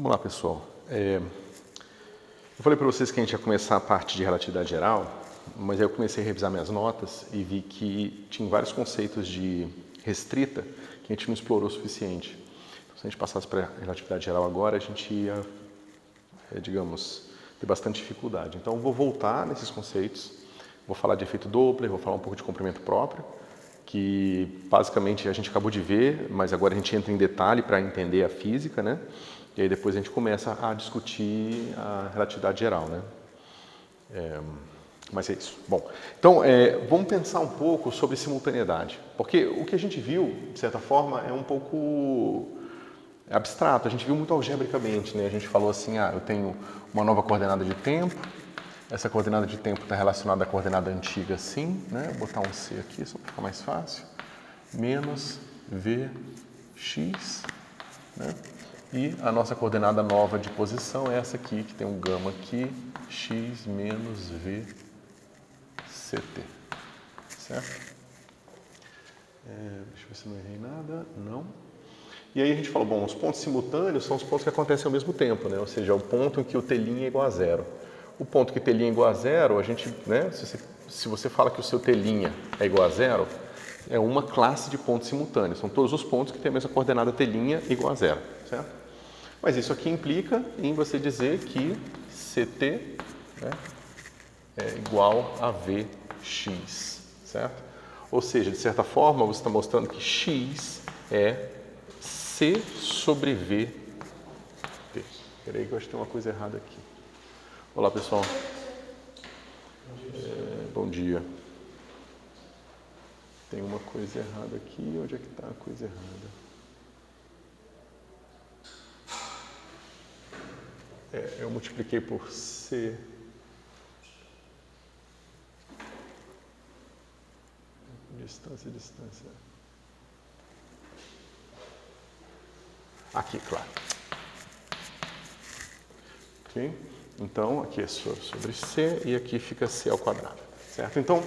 Vamos lá, pessoal. Eu falei para vocês que a gente ia começar a parte de relatividade geral, mas aí eu comecei a revisar minhas notas e vi que tinha vários conceitos de restrita que a gente não explorou o suficiente. Então, se a gente passasse para a relatividade geral agora, a gente ia, digamos, ter bastante dificuldade. Então, eu vou voltar nesses conceitos, vou falar de efeito Doppler, vou falar um pouco de comprimento próprio, que basicamente a gente acabou de ver, mas agora a gente entra em detalhe para entender a física, né? E aí depois a gente começa a discutir a relatividade geral, né? Mas é isso. Bom, então vamos pensar um pouco sobre simultaneidade, porque o que a gente viu, de certa forma, é um pouco abstrato. A gente viu muito algebricamente, né? A gente falou assim, eu tenho uma nova coordenada de tempo, essa coordenada de tempo está relacionada à coordenada antiga assim, né? Vou botar um C aqui, só para ficar mais fácil, menos Vx, né? E a nossa coordenada nova de posição é essa aqui, que tem um gama aqui, x menos v ct, certo? Deixa eu ver se não errei nada, não. E aí a gente falou, bom, os pontos simultâneos são os pontos que acontecem ao mesmo tempo, né? Ou seja, é o ponto em que o t' é igual a zero. O ponto que t' é igual a zero, a gente, né? Se você fala que o seu t' é igual a zero, é uma classe de pontos simultâneos. São todos os pontos que têm a mesma coordenada t' igual a zero, certo? Mas isso aqui implica em você dizer que Ct, né, é igual a Vx, certo? Ou seja, de certa forma, você está mostrando que x é C sobre Vt. Peraí que eu acho que tem uma coisa errada aqui. Olá, pessoal. Bom dia. Tem uma coisa errada aqui. Onde é que está a coisa errada? Eu multipliquei por C. Distância. Aqui, claro. Ok? Então, aqui é sobre C e aqui fica C ao quadrado, certo? Então,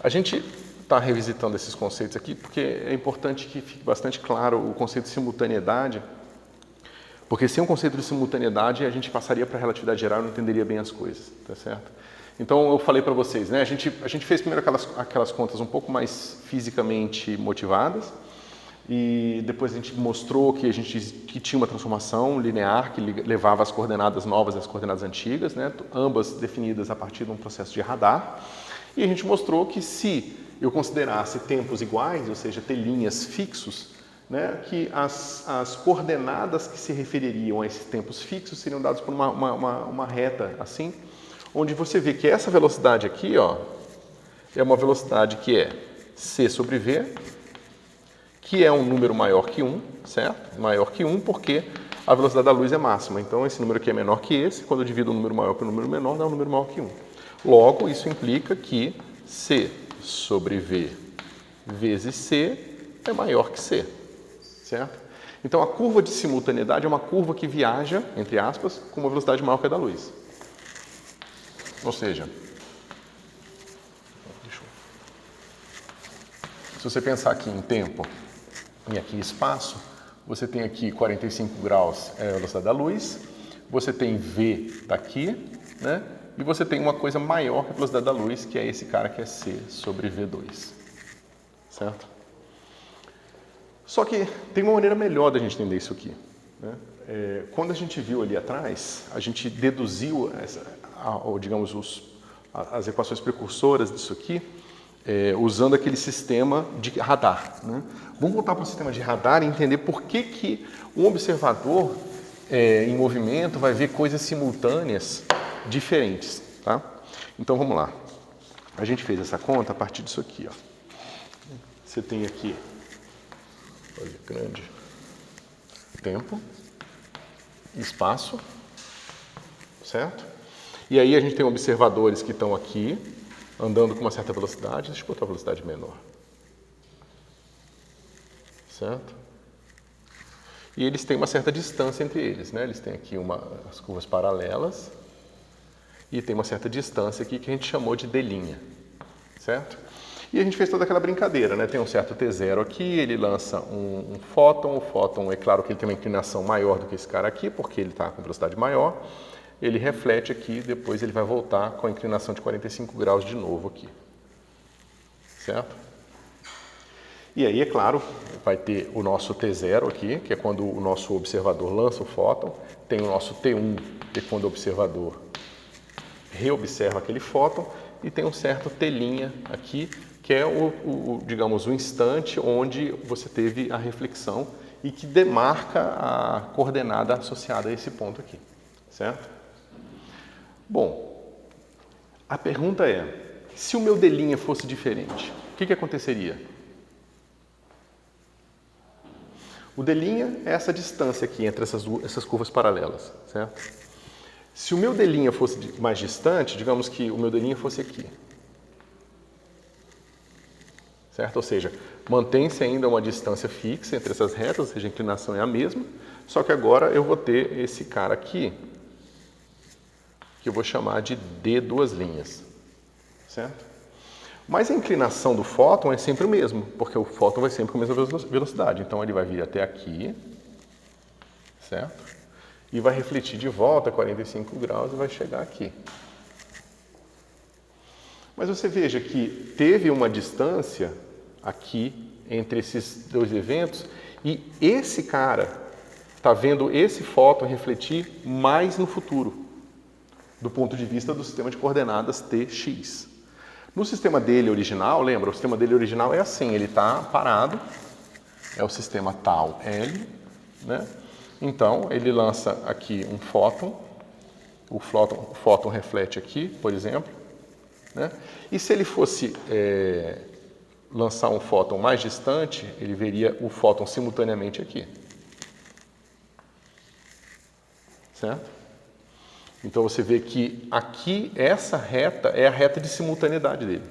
a gente está revisitando esses conceitos aqui porque é importante que fique bastante claro o conceito de simultaneidade, porque sem o conceito de simultaneidade a gente passaria para a relatividade geral e não entenderia bem as coisas, tá certo? Então eu falei para vocês, né? A gente fez primeiro aquelas contas um pouco mais fisicamente motivadas e depois a gente mostrou que tinha uma transformação linear que levava as coordenadas novas às coordenadas antigas, né? Ambas definidas a partir de um processo de radar. E a gente mostrou que se eu considerasse tempos iguais, ou seja, t' fixos, né, que as coordenadas que se refeririam a esses tempos fixos seriam dadas por uma reta assim, onde você vê que essa velocidade aqui, é uma velocidade que é c sobre v, que é um número maior que 1, certo? Maior que 1 porque a velocidade da luz é máxima. Então, esse número aqui é menor que esse. Quando eu divido um número maior pelo número menor, dá um número maior que 1. Logo, isso implica que c sobre v vezes c é maior que c. Certo? Então, a curva de simultaneidade é uma curva que viaja, entre aspas, com uma velocidade maior que a da luz. Ou seja, se você pensar aqui em tempo e aqui em espaço, você tem aqui 45 graus é a velocidade da luz, você tem V daqui, né? E você tem uma coisa maior que a velocidade da luz, que é esse cara que é C sobre V2. Certo? Só que tem uma maneira melhor da gente entender isso aqui, né? Quando a gente viu ali atrás, a gente deduziu, digamos, as equações precursoras disso aqui, usando aquele sistema de radar, né? Vamos voltar para o sistema de radar e entender por que um observador em movimento vai ver coisas simultâneas diferentes, tá? Então vamos lá. A gente fez essa conta a partir disso aqui, ó. Você tem aqui, olha, grande, tempo, espaço, certo? E aí a gente tem observadores que estão aqui, andando com uma certa velocidade. Deixa eu botar uma velocidade menor. Certo? E eles têm uma certa distância entre eles, né? Eles têm aqui as curvas paralelas e tem uma certa distância aqui que a gente chamou de d', certo? E a gente fez toda aquela brincadeira, né? Tem um certo T0 aqui, ele lança um fóton, o fóton, é claro que ele tem uma inclinação maior do que esse cara aqui, porque ele está com velocidade maior. Ele reflete aqui, depois ele vai voltar com a inclinação de 45 graus de novo aqui. Certo? E aí, é claro, vai ter o nosso T0 aqui, que é quando o nosso observador lança o fóton. Tem o nosso T1, que é quando o observador reobserva aquele fóton. E tem um certo T' aqui, que é digamos, o instante onde você teve a reflexão e que demarca a coordenada associada a esse ponto aqui. Certo? Bom, a pergunta é, se o meu D' fosse diferente, o que aconteceria? O D' é essa distância aqui entre essas curvas paralelas, certo? Se o meu D' fosse mais distante, digamos que o meu D' fosse aqui. Certo? Ou seja, mantém-se ainda uma distância fixa entre essas retas, ou seja, a inclinação é a mesma, só que agora eu vou ter esse cara aqui, que eu vou chamar de D', certo? Mas a inclinação do fóton é sempre o mesmo, porque o fóton vai sempre com a mesma velocidade. Então ele vai vir até aqui, certo? E vai refletir de volta 45 graus e vai chegar aqui. Mas você veja que teve uma distância aqui entre esses dois eventos e esse cara está vendo esse fóton refletir mais no futuro, do ponto de vista do sistema de coordenadas Tx. No sistema dele original, lembra? O sistema dele original é assim, ele está parado, é o sistema tal L, né? Então, ele lança aqui um fóton, o fóton reflete aqui, por exemplo, né? E se ele fosse lançar um fóton mais distante, ele veria o fóton simultaneamente aqui. Certo? Então você vê que aqui essa reta é a reta de simultaneidade dele.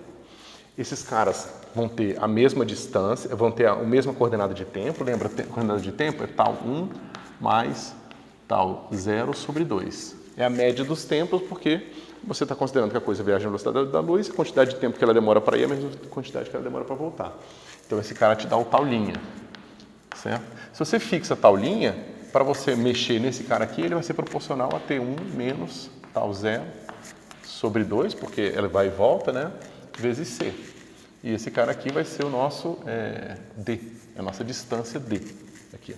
Esses caras vão ter a mesma distância, vão ter a mesma coordenada de tempo. Lembra, a coordenada de tempo é tal 1 mais tal 0 sobre 2. É a média dos tempos porque você está considerando que a coisa viaja na velocidade da luz, a quantidade de tempo que ela demora para ir é a mesma quantidade que ela demora para voltar. Então esse cara te dá o tal linha. Certo? Se você fixa tal linha, para você mexer nesse cara aqui, ele vai ser proporcional a T1 menos tal 0 sobre 2, porque ela vai e volta, né? Vezes C. E esse cara aqui vai ser o nosso D, a nossa distância D. Aqui.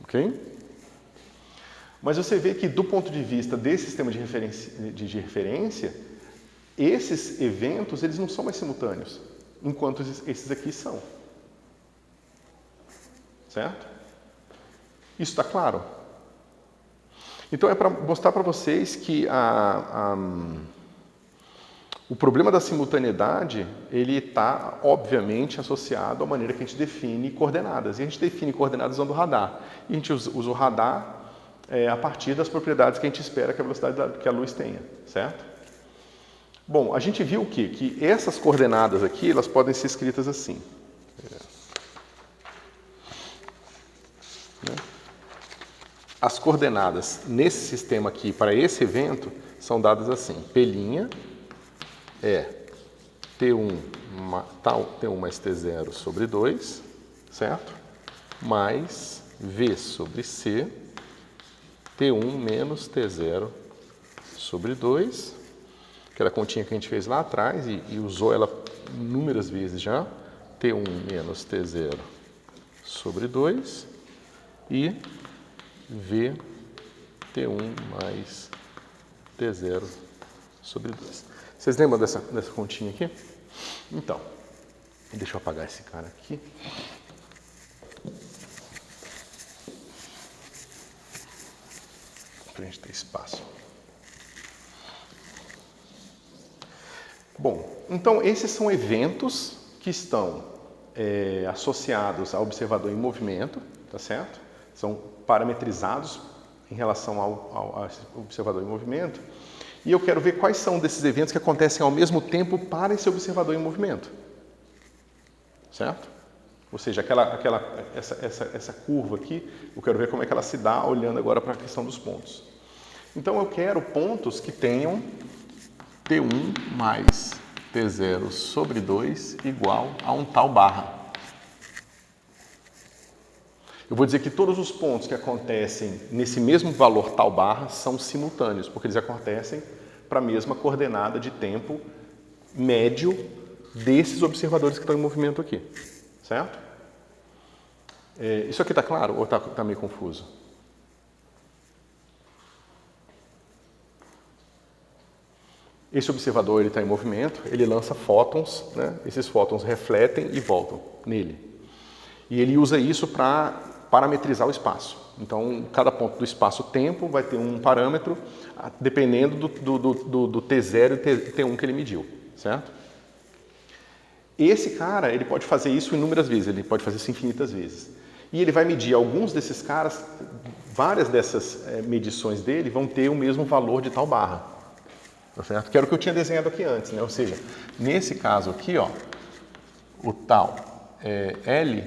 Ok? Mas você vê que, do ponto de vista desse sistema de referência, esses eventos eles não são mais simultâneos, enquanto esses aqui são. Certo? Isso está claro? Então é para mostrar para vocês que o problema da simultaneidade ele está obviamente associado à maneira que a gente define coordenadas. E a gente define coordenadas usando o radar. E a gente usa o radar a partir das propriedades que a gente espera que a velocidade que a luz tenha, certo? Bom, a gente viu o quê? Que essas coordenadas aqui elas podem ser escritas assim. As coordenadas nesse sistema aqui, para esse evento, são dadas assim. P' é T1, tal, T1 mais T0 sobre 2, certo? Mais V sobre C, T1 menos T0 sobre 2, aquela continha que a gente fez lá atrás e usou ela inúmeras vezes já. T1 menos T0 sobre 2 e V T1 mais T0 sobre 2. Vocês lembram dessa continha aqui? Então, deixa eu apagar esse cara aqui. Para a gente ter espaço. Bom, então esses são eventos que estão associados ao observador em movimento, tá certo? São parametrizados em relação ao observador em movimento. E eu quero ver quais são desses eventos que acontecem ao mesmo tempo para esse observador em movimento. Certo? Ou seja, essa curva aqui, eu quero ver como é que ela se dá olhando agora para a questão dos pontos. Então eu quero pontos que tenham T1 mais T0 sobre 2 igual a um tal barra. Eu vou dizer que todos os pontos que acontecem nesse mesmo valor tal barra são simultâneos, porque eles acontecem para a mesma coordenada de tempo médio desses observadores que estão em movimento aqui, certo? Isso aqui está claro ou está meio confuso? Esse observador está em movimento, ele lança fótons, né? Esses fótons refletem e voltam nele. E ele usa isso para parametrizar o espaço. Então, cada ponto do espaço-tempo vai ter um parâmetro dependendo do T0 e T1 que ele mediu, certo? Esse cara, ele pode fazer isso inúmeras vezes, ele pode fazer isso infinitas vezes. E ele vai medir alguns desses caras, várias dessas medições dele vão ter o mesmo valor de tal barra. Tá certo? Que era o que eu tinha desenhado aqui antes, né? Ou seja, nesse caso aqui, ó, o tal L,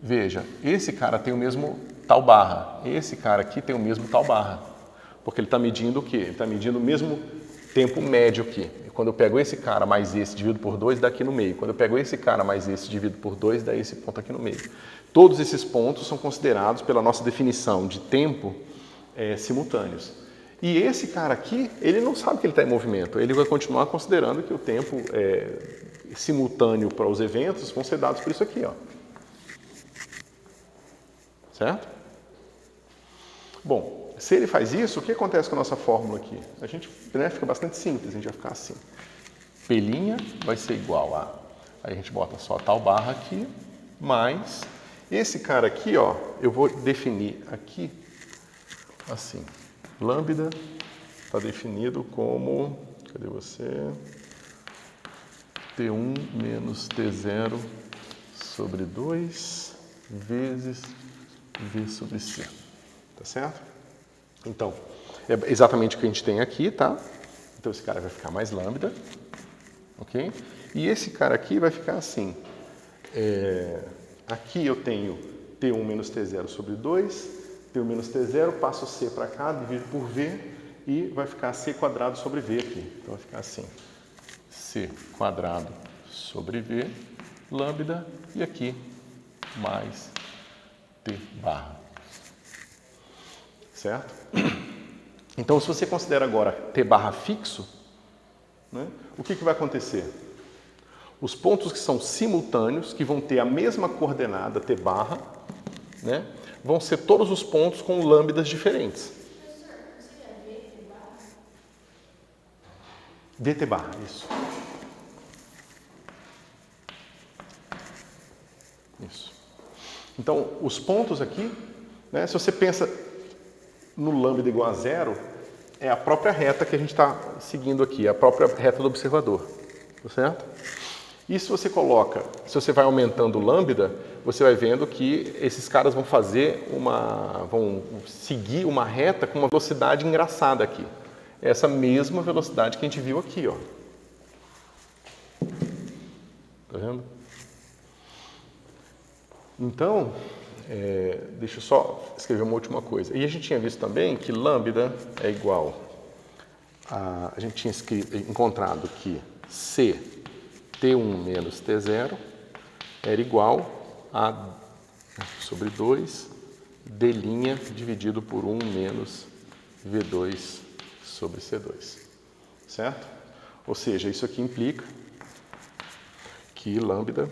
veja, esse cara tem o mesmo tal barra, esse cara aqui tem o mesmo tal barra, porque ele está medindo o quê? Ele está medindo o mesmo tempo médio aqui. Quando eu pego esse cara mais esse dividido por 2, dá aqui no meio. Quando eu pego esse cara mais esse dividido por 2, dá esse ponto aqui no meio. Todos esses pontos são considerados, pela nossa definição de tempo, simultâneos. E esse cara aqui, ele não sabe que ele está em movimento, ele vai continuar considerando que o tempo simultâneo para os eventos vão ser dados por isso aqui, ó. Certo? Bom, se ele faz isso, o que acontece com a nossa fórmula aqui? A gente, né, fica bastante simples, a gente vai ficar assim. P' vai ser igual a... Aí a gente bota só tal barra aqui, mais... Esse cara aqui, ó, eu vou definir aqui, assim... Lambda está definido como, cadê você? T1 menos T0 sobre 2 vezes V sobre C. Tá certo? Então, é exatamente o que a gente tem aqui, tá? Então esse cara vai ficar mais lambda, ok? E esse cara aqui vai ficar assim. Aqui eu tenho T1 menos T0 sobre 2, T1 menos T0, passo C para cá, divido por V e vai ficar C quadrado sobre V aqui. Então vai ficar assim, C quadrado sobre V, lambda, e aqui mais T barra. Certo? Então, se você considera agora T barra fixo, né, o que vai acontecer? Os pontos que são simultâneos, que vão ter a mesma coordenada T barra, né, vão ser todos os pontos com lambdas diferentes. Professor, não seria VT barra? VT barra, isso. Isso. Então, os pontos aqui, né, se você pensa no lambda igual a zero, é a própria reta que a gente está seguindo aqui, a própria reta do observador. Tá certo? E se você coloca, se você vai aumentando o lambda, você vai vendo que esses caras vão seguir uma reta com uma velocidade engraçada aqui. Essa mesma velocidade que a gente viu aqui, ó. Tá vendo? Então, deixa eu só escrever uma última coisa. E a gente tinha visto também que lambda é igual a gente tinha encontrado que C T1 menos T0 era igual a sobre 2 D' dividido por 1 menos V2 sobre C2. Certo? Ou seja, isso aqui implica que lambda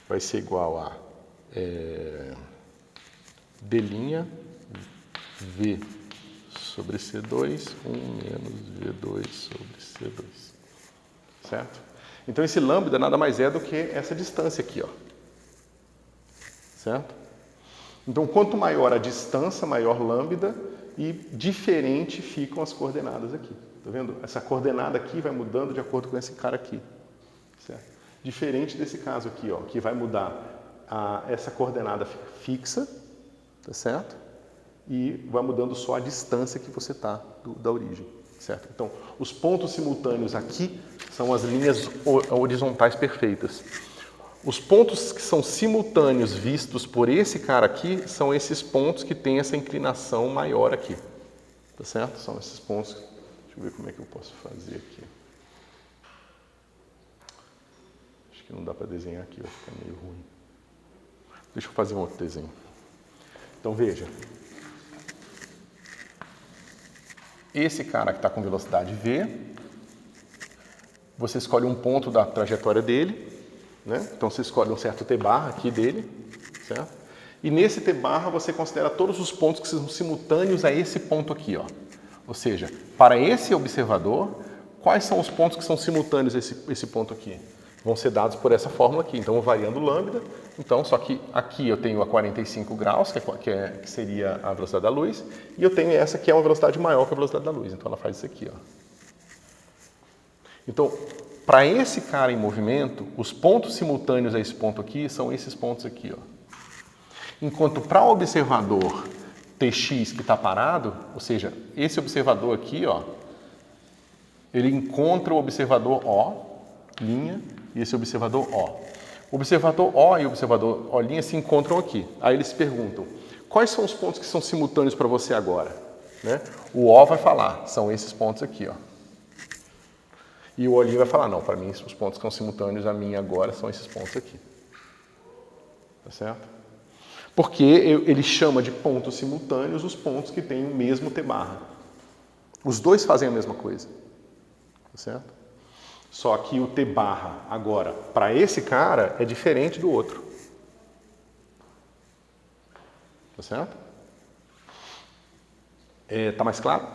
vai ser igual a D' V sobre C2, 1 menos V2 sobre C2. Certo? Então esse lambda nada mais é do que essa distância aqui, ó. Certo? Então quanto maior a distância, maior lambda e diferente ficam as coordenadas aqui. Tá vendo? Essa coordenada aqui vai mudando de acordo com esse cara aqui. Certo? Diferente desse caso aqui, ó, que vai mudar essa coordenada fixa, tá certo? E vai mudando só a distância que você está da origem. Certo? Então, os pontos simultâneos aqui são as linhas horizontais perfeitas. Os pontos que são simultâneos vistos por esse cara aqui são esses pontos que têm essa inclinação maior aqui. Tá certo? São esses pontos. Deixa eu ver como é que eu posso fazer aqui. que não dá para desenhar aqui, vai ficar meio ruim. Deixa eu fazer um outro desenho. Então veja. Esse cara que está com velocidade v, você escolhe um ponto da trajetória dele, né? Então você escolhe um certo t barra aqui dele, certo? E nesse t barra você considera todos os pontos que são simultâneos a esse ponto aqui, ó. Ou seja, para esse observador, quais são os pontos que são simultâneos a esse ponto aqui? Vão ser dados por essa fórmula aqui. Então, variando lambda, então, só que aqui eu tenho a 45 graus, que seria a velocidade da luz, e eu tenho essa que é uma velocidade maior que a velocidade da luz. Então, ela faz isso aqui, ó. Então, para esse cara em movimento, os pontos simultâneos a esse ponto aqui são esses pontos aqui, ó. Enquanto para o observador TX que está parado, ou seja, esse observador aqui, ó, ele encontra o observador O, linha, e esse observador O. O observador O e o observador O' se encontram aqui. Aí eles se perguntam, quais são os pontos que são simultâneos para você agora? Né? O O vai falar, são esses pontos aqui, ó. E o O' vai falar, não, para mim os pontos que são simultâneos a mim agora são esses pontos aqui. Tá certo? Porque ele chama de pontos simultâneos os pontos que têm o mesmo t barra. Os dois fazem a mesma coisa. Tá certo? Só que o t barra agora, para esse cara, é diferente do outro. Tá certo? Tá mais claro?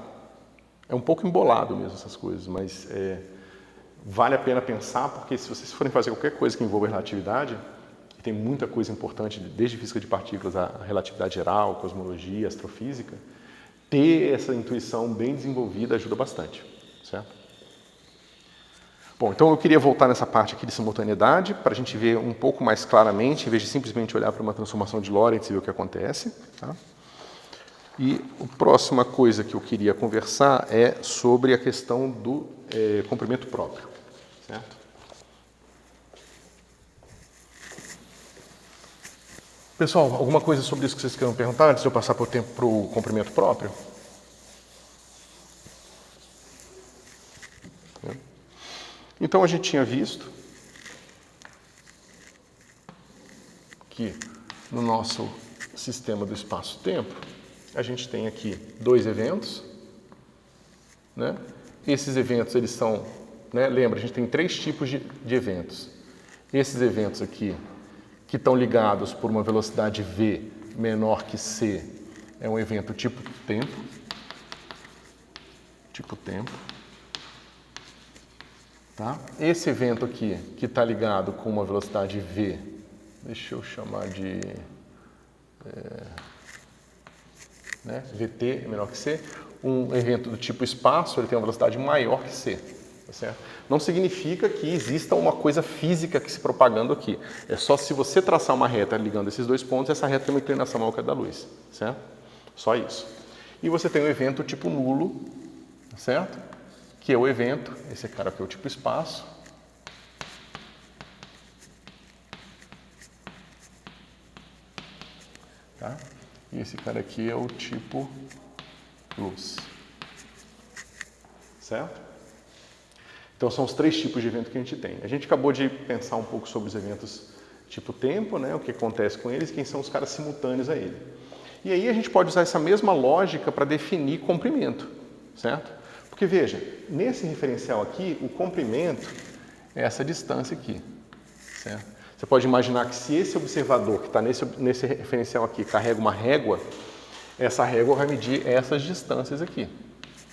É um pouco embolado mesmo essas coisas, mas vale a pena pensar, porque se vocês forem fazer qualquer coisa que envolva relatividade, e tem muita coisa importante, desde física de partículas a relatividade geral, cosmologia, astrofísica, ter essa intuição bem desenvolvida ajuda bastante, certo? Bom, então eu queria voltar nessa parte aqui de simultaneidade, para a gente ver um pouco mais claramente, em vez de simplesmente olhar para uma transformação de Lorentz e ver o que acontece. Tá? E a próxima coisa que eu queria conversar é sobre a questão do comprimento próprio. Certo? Pessoal, alguma coisa sobre isso que vocês queiram perguntar antes de eu passar para o comprimento próprio? Então, a gente tinha visto que no nosso sistema do espaço-tempo, a gente tem aqui dois eventos, né? Esses eventos, eles são, né? Lembra, a gente tem três tipos de eventos. Esses eventos aqui, que estão ligados por uma velocidade v menor que c, é um evento tipo tempo. Tá? Esse evento aqui, que está ligado com uma velocidade v, deixa eu chamar de vt é menor que c, um evento do tipo espaço, ele tem uma velocidade maior que c. Tá certo? Não significa que exista uma coisa física que se propagando aqui. É só se você traçar uma reta ligando esses dois pontos, essa reta tem uma inclinação maior que a da luz. Certo? Só isso. E você tem um evento tipo nulo, certo? Que é o evento, esse cara aqui é o tipo espaço. Tá? E esse cara aqui é o tipo luz. Certo? Então são os três tipos de evento que a gente tem. A gente acabou de pensar um pouco sobre os eventos tipo tempo, né? O que acontece com eles, quem são os caras simultâneos a ele. E aí a gente pode usar essa mesma lógica para definir comprimento, certo? Porque veja, nesse referencial aqui, o comprimento é essa distância aqui, certo? Você pode imaginar que se esse observador que está nesse referencial aqui carrega uma régua, essa régua vai medir essas distâncias aqui,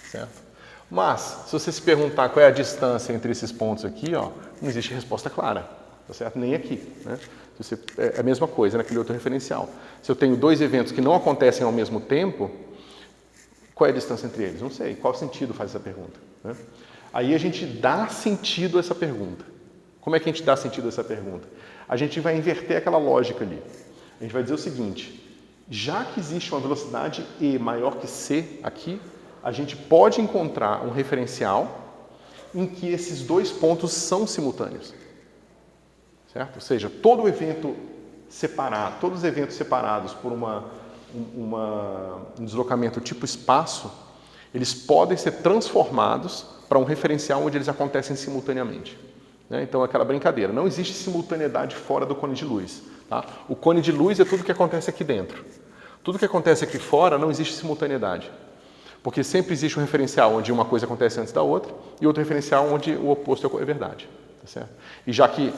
certo? Mas, se você se perguntar qual é a distância entre esses pontos aqui, ó, não existe resposta clara, tá certo? Nem aqui, né? É a mesma coisa naquele outro referencial. Se eu tenho dois eventos que não acontecem ao mesmo tempo, qual é a distância entre eles? Não sei. Qual sentido faz essa pergunta? Né? Aí a gente dá sentido a essa pergunta. Como é que a gente dá sentido a essa pergunta? A gente vai inverter aquela lógica ali. A gente vai dizer o seguinte, já que existe uma velocidade E maior que C aqui, a gente pode encontrar um referencial em que esses dois pontos são simultâneos. Certo? Ou seja, todo evento separado, todos os eventos separados por um deslocamento tipo espaço, eles podem ser transformados para um referencial onde eles acontecem simultaneamente. Né? Então, aquela brincadeira. Não existe simultaneidade fora do cone de luz. Tá? O cone de luz é tudo que acontece aqui dentro. Tudo que acontece aqui fora não existe simultaneidade. Porque sempre existe um referencial onde uma coisa acontece antes da outra e outro referencial onde o oposto é verdade. Tá certo? E já que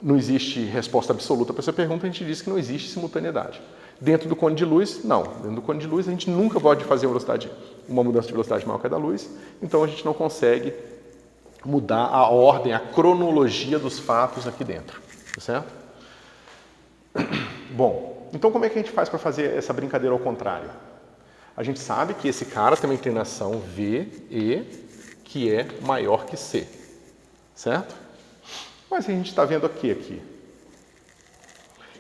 não existe resposta absoluta para essa pergunta, a gente diz que não existe simultaneidade. Dentro do cone de luz, não. Dentro do cone de luz, a gente nunca pode fazer uma mudança de velocidade maior que a da luz, então a gente não consegue mudar a ordem, a cronologia dos fatos aqui dentro. Tá certo? Bom, então como é que a gente faz para fazer essa brincadeira ao contrário? A gente sabe que esse cara tem uma inclinação VE que é maior que C. Certo? Mas a gente está vendo aqui.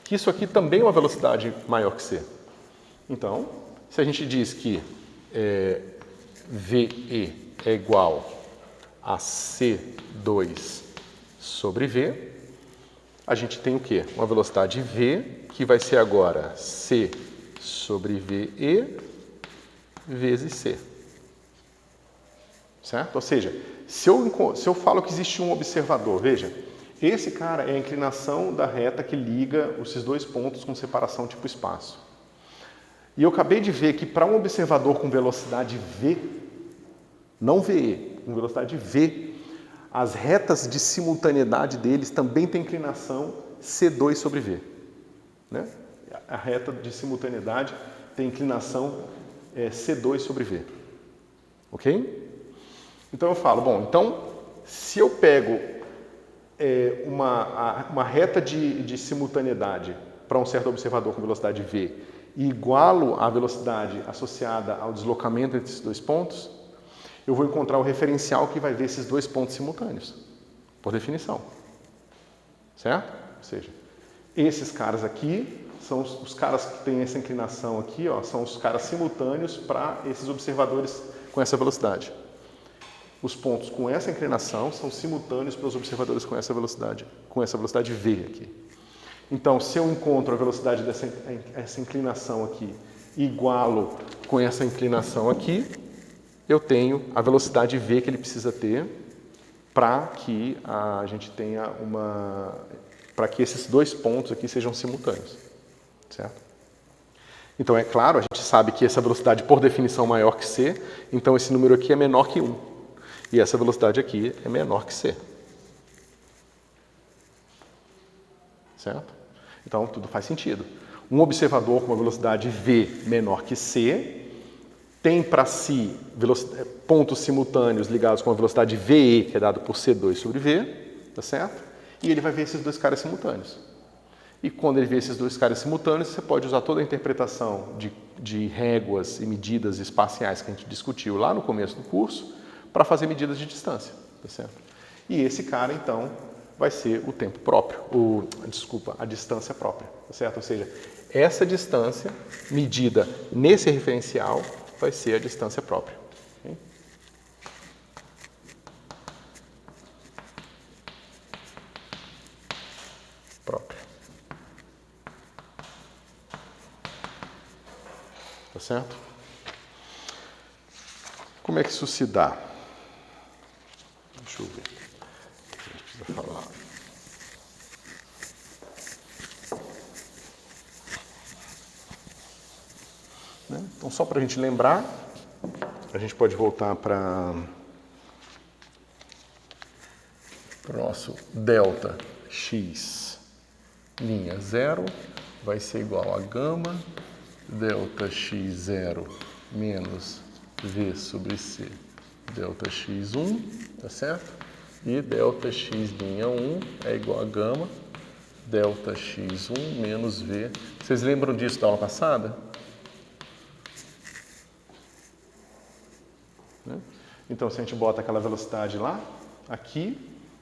Que isso aqui também é uma velocidade maior que C. Então, se a gente diz que VE é igual a C2 sobre V, a gente tem o quê? Uma velocidade V, que vai ser agora C sobre VE vezes C. Certo? Ou seja, se eu falo que existe um observador, veja, esse cara é a inclinação da reta que liga esses dois pontos com separação tipo espaço. E eu acabei de ver que para um observador com velocidade V, não VE, com velocidade V, as retas de simultaneidade deles também têm inclinação C2 sobre V. Né? A reta de simultaneidade tem inclinação C2 sobre V. Ok? Então eu falo, bom, então se eu pego uma reta de simultaneidade para um certo observador com velocidade V e igualo a velocidade associada ao deslocamento entre esses dois pontos, eu vou encontrar o referencial que vai ver esses dois pontos simultâneos, por definição. Certo? Ou seja, esses caras aqui são os caras que têm essa inclinação aqui, ó, são os caras simultâneos para esses observadores com essa velocidade. Os pontos com essa inclinação são simultâneos para os observadores com essa velocidade V aqui. Então, se eu encontro a velocidade dessa inclinação aqui e igualo com essa inclinação aqui, eu tenho a velocidade V que ele precisa ter para que a gente tenha para que esses dois pontos aqui sejam simultâneos. Certo? Então, é claro, a gente sabe que essa velocidade, por definição, é maior que C, então esse número aqui é menor que 1. E essa velocidade aqui é menor que C. Certo? Então, tudo faz sentido. Um observador com uma velocidade V menor que C tem para si pontos simultâneos ligados com a velocidade VE, que é dado por C2 sobre V, tá certo? E ele vai ver esses dois caras simultâneos. E quando ele vê esses dois caras simultâneos, você pode usar toda a interpretação de réguas e medidas espaciais que a gente discutiu lá no começo do curso para fazer medidas de distância, tá certo? E esse cara, então, vai ser o tempo próprio, a distância própria, tá certo? Ou seja, essa distância medida nesse referencial vai ser a distância própria. Okay? Própria. Tá certo? Como é que isso se dá? Deixa eu ver. A gente precisa falar. Né? Então, só para a gente lembrar, a gente pode voltar para o nosso delta x linha 0 vai ser igual a gama delta x0 menos v sobre c delta x1, tá certo? E delta x linha 1 é igual a gama delta x1 menos v. Vocês lembram disso da aula passada? Então, se a gente bota aquela velocidade lá, aqui,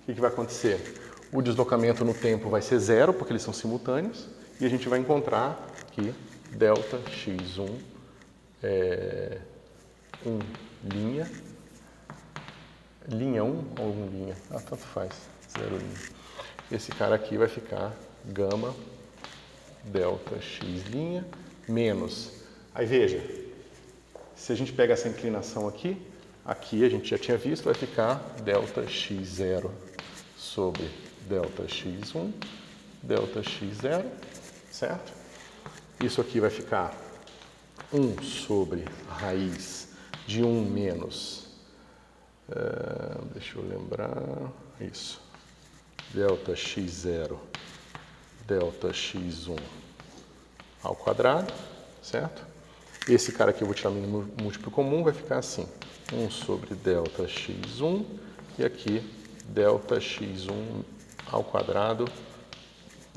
o que vai acontecer? O deslocamento no tempo vai ser 0, porque eles são simultâneos, e a gente vai encontrar que delta x1 é 1 linha 1 ou 1 linha? Ah, tanto faz, 0 linha. Esse cara aqui vai ficar gama delta x linha menos. Aí veja, se a gente pega essa inclinação aqui, aqui a gente já tinha visto, vai ficar ΔX0 sobre ΔX1, ΔX0, certo? Isso aqui vai ficar 1 sobre raiz de 1 menos, deixa eu lembrar, isso, ΔX0, ΔX1 ao quadrado, certo? Esse cara aqui eu vou tirar mínimo múltiplo comum, vai ficar assim, 1 sobre ΔX1 e aqui ΔX1 ao quadrado,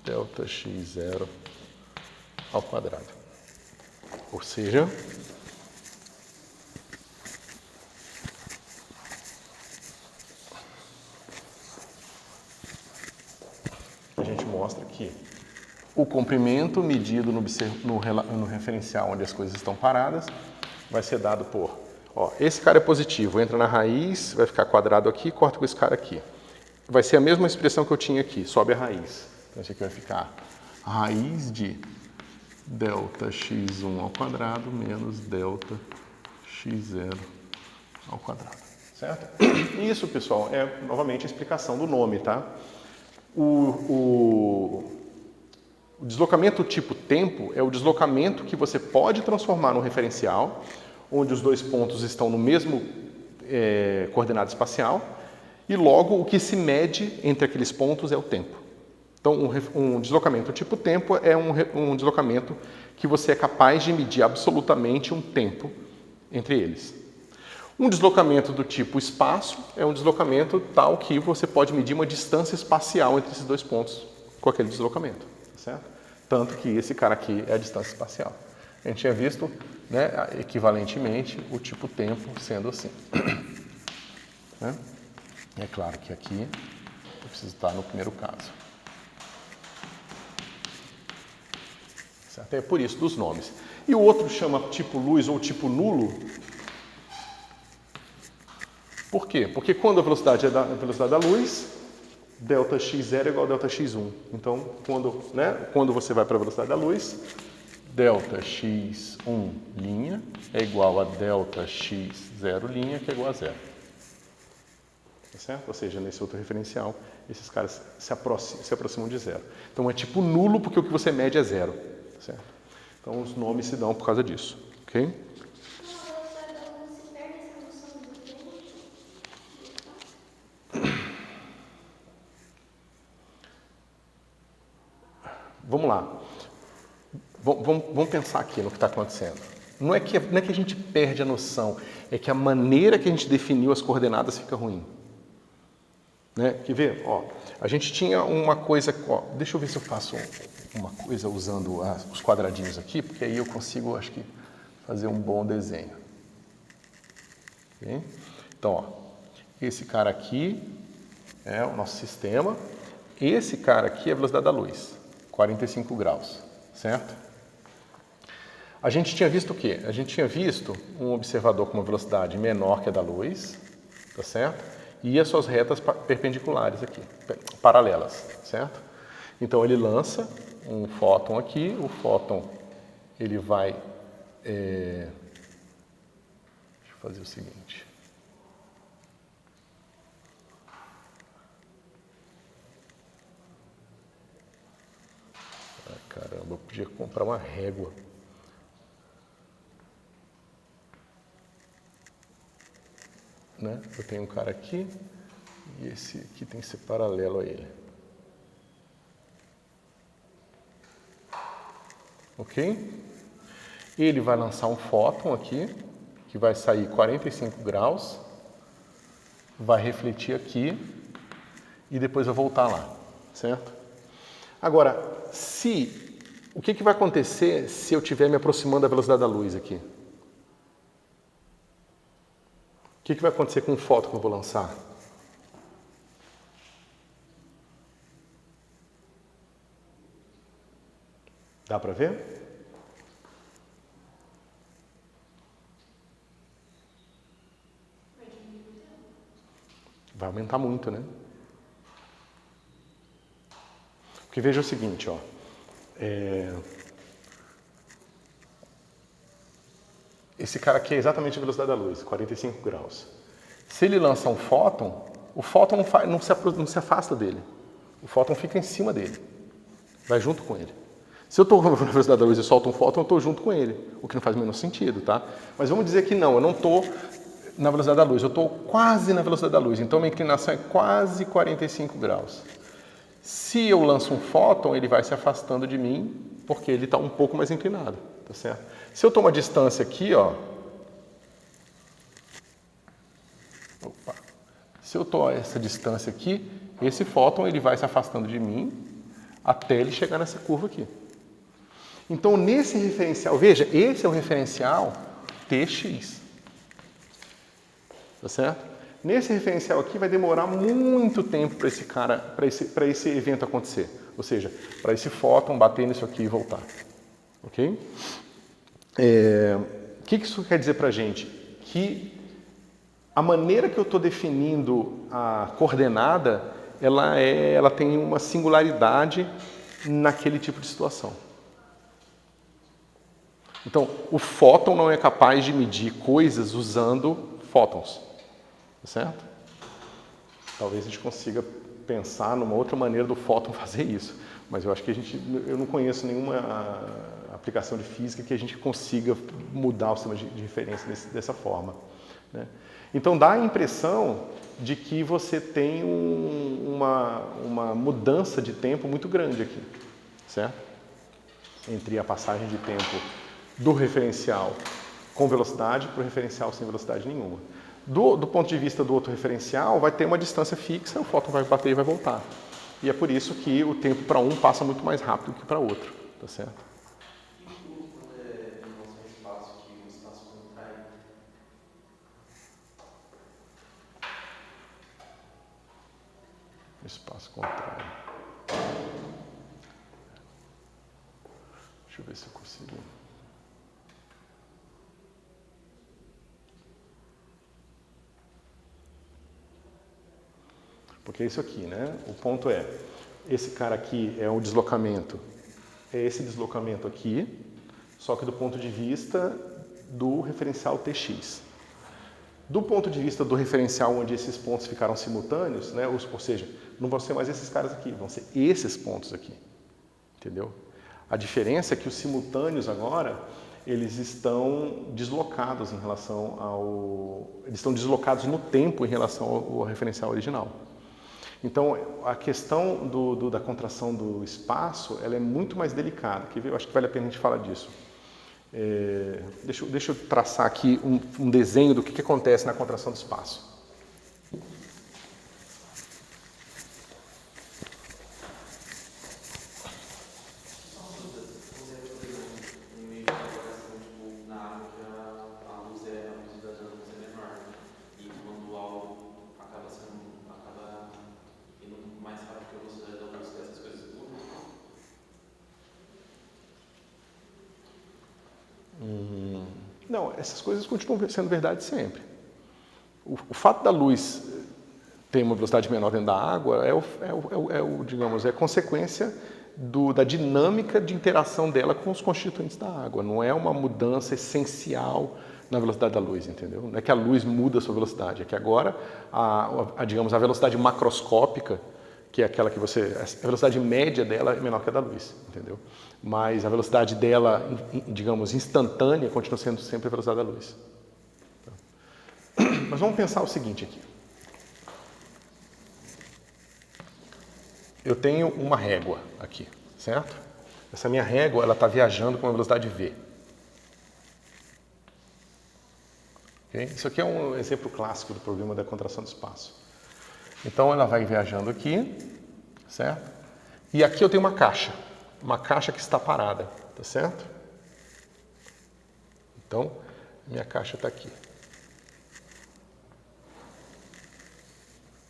ΔX0 ao quadrado. Ou seja, a gente mostra que o comprimento medido no referencial onde as coisas estão paradas vai ser dado por, ó, esse cara é positivo, entra na raiz, vai ficar quadrado aqui, corta com esse cara aqui. Vai ser a mesma expressão que eu tinha aqui, sobe a raiz. Então esse aqui vai ficar raiz de ΔX1 ao quadrado menos ΔX0 ao quadrado, certo? Isso, pessoal, é novamente a explicação do nome, tá? O deslocamento tipo tempo é o deslocamento que você pode transformar num referencial, onde os dois pontos estão no mesmo coordenada espacial, e logo o que se mede entre aqueles pontos é o tempo. Então, um deslocamento tipo tempo é um deslocamento que você é capaz de medir absolutamente um tempo entre eles. Um deslocamento do tipo espaço é um deslocamento tal que você pode medir uma distância espacial entre esses dois pontos com aquele deslocamento, certo? Tanto que esse cara aqui é a distância espacial. A gente tinha visto, né, equivalentemente, o tipo tempo sendo assim. Né? É claro que aqui eu preciso estar no primeiro caso. Certo? É por isso dos nomes. E o outro chama tipo luz ou tipo nulo. Por quê? Porque quando a velocidade é a velocidade da luz, ΔX0 é igual a ΔX1. Então, quando você vai para a velocidade da luz, ΔX1' é igual a ΔX0', que é igual a zero. Tá certo? Ou seja, nesse outro referencial, esses caras se aproximam de zero. Então, é tipo nulo porque o que você mede é zero. Tá certo? Então, os nomes se dão por causa disso. Ok? Vamos lá. Vamos pensar aqui no que está acontecendo. Não é que a gente perde a noção, é que a maneira que a gente definiu as coordenadas fica ruim. Né? Quer ver? Ó, a gente tinha uma coisa... Ó, deixa eu ver se eu faço uma coisa usando os quadradinhos aqui, porque aí eu consigo, acho que, fazer um bom desenho. Okay? Então, ó, esse cara aqui é o nosso sistema. Esse cara aqui é a velocidade da luz, 45 graus, certo? A gente tinha visto o quê? A gente tinha visto um observador com uma velocidade menor que a da luz, tá certo? E as suas retas perpendiculares aqui, paralelas, certo? Então ele lança um fóton aqui, o fóton ele vai... Deixa eu fazer o seguinte... Caramba, eu podia comprar uma régua. Né? Eu tenho um cara aqui e esse aqui tem que ser paralelo a ele. Ok? Ele vai lançar um fóton aqui, que vai sair 45 graus, vai refletir aqui e depois vai voltar lá, certo? Agora, o que vai acontecer se eu estiver me aproximando da velocidade da luz aqui? O que vai acontecer com o fóton que eu vou lançar? Dá para ver? Vai aumentar muito, né? Porque veja o seguinte, ó. Esse cara aqui é exatamente a velocidade da luz, 45 graus. Se ele lança um fóton, o fóton não se afasta dele. O fóton fica em cima dele. Vai junto com ele. Se eu estou na velocidade da luz e solto um fóton, eu estou junto com ele. O que não faz o menor sentido, tá? Mas vamos dizer que não, eu não estou na velocidade da luz, eu estou quase na velocidade da luz. Então, minha inclinação é quase 45 graus. Se eu lanço um fóton, ele vai se afastando de mim, porque ele está um pouco mais inclinado, tá certo? Se eu estou uma distância aqui, ó... Opa. Se eu estou a essa distância aqui, esse fóton ele vai se afastando de mim até ele chegar nessa curva aqui. Então, nesse referencial, veja, esse é o referencial Tx. Tá certo? Nesse referencial aqui vai demorar muito tempo para esse cara, para esse evento acontecer. Ou seja, para esse fóton bater nisso aqui e voltar. Ok? O que isso quer dizer para a gente? Que a maneira que eu estou definindo a coordenada, ela tem uma singularidade naquele tipo de situação. Então, o fóton não é capaz de medir coisas usando fótons, tá certo? Talvez a gente consiga pensar numa outra maneira do fóton fazer isso, mas eu acho que eu não conheço nenhuma aplicação de física que a gente consiga mudar o sistema de referência dessa forma, né? Então, dá a impressão de que você tem uma mudança de tempo muito grande aqui, certo? Entre a passagem de tempo do referencial com velocidade para o referencial sem velocidade nenhuma. Do ponto de vista do outro referencial, vai ter uma distância fixa, o fóton vai bater e vai voltar. E é por isso que o tempo para um passa muito mais rápido que para outro, tá certo? Espaço contrário. Deixa eu ver se eu consigo. Porque é isso aqui, né? O ponto é, esse cara aqui é o deslocamento, é esse deslocamento aqui, só que do ponto de vista do referencial Tx. Do ponto de vista do referencial onde esses pontos ficaram simultâneos, né? Ou seja, não vão ser mais esses caras aqui, vão ser esses pontos aqui, entendeu? A diferença é que os simultâneos agora, eles estão deslocados em relação eles estão deslocados no tempo em relação ao referencial original. Então, a questão da contração do espaço, ela é muito mais delicada. Eu acho que vale a pena a gente falar disso. Deixa eu traçar aqui um desenho do que acontece na contração do espaço. Não, essas coisas continuam sendo verdade sempre. O fato da luz ter uma velocidade menor dentro da água digamos, é consequência da dinâmica de interação dela com os constituintes da água. Não é uma mudança essencial na velocidade da luz, entendeu? Não é que a luz muda a sua velocidade, é que agora, digamos, a velocidade macroscópica, que é aquela que a velocidade média dela é menor que a da luz, entendeu? Mas a velocidade dela, digamos, instantânea, continua sendo sempre a velocidade da luz. Mas vamos pensar o seguinte aqui. Eu tenho uma régua aqui, certo? Essa minha régua, ela está viajando com uma velocidade v. Okay? Isso aqui é um exemplo clássico do problema da contração do espaço. Então, ela vai viajando aqui, certo? E aqui eu tenho uma caixa que está parada, tá certo? Então, minha caixa está aqui.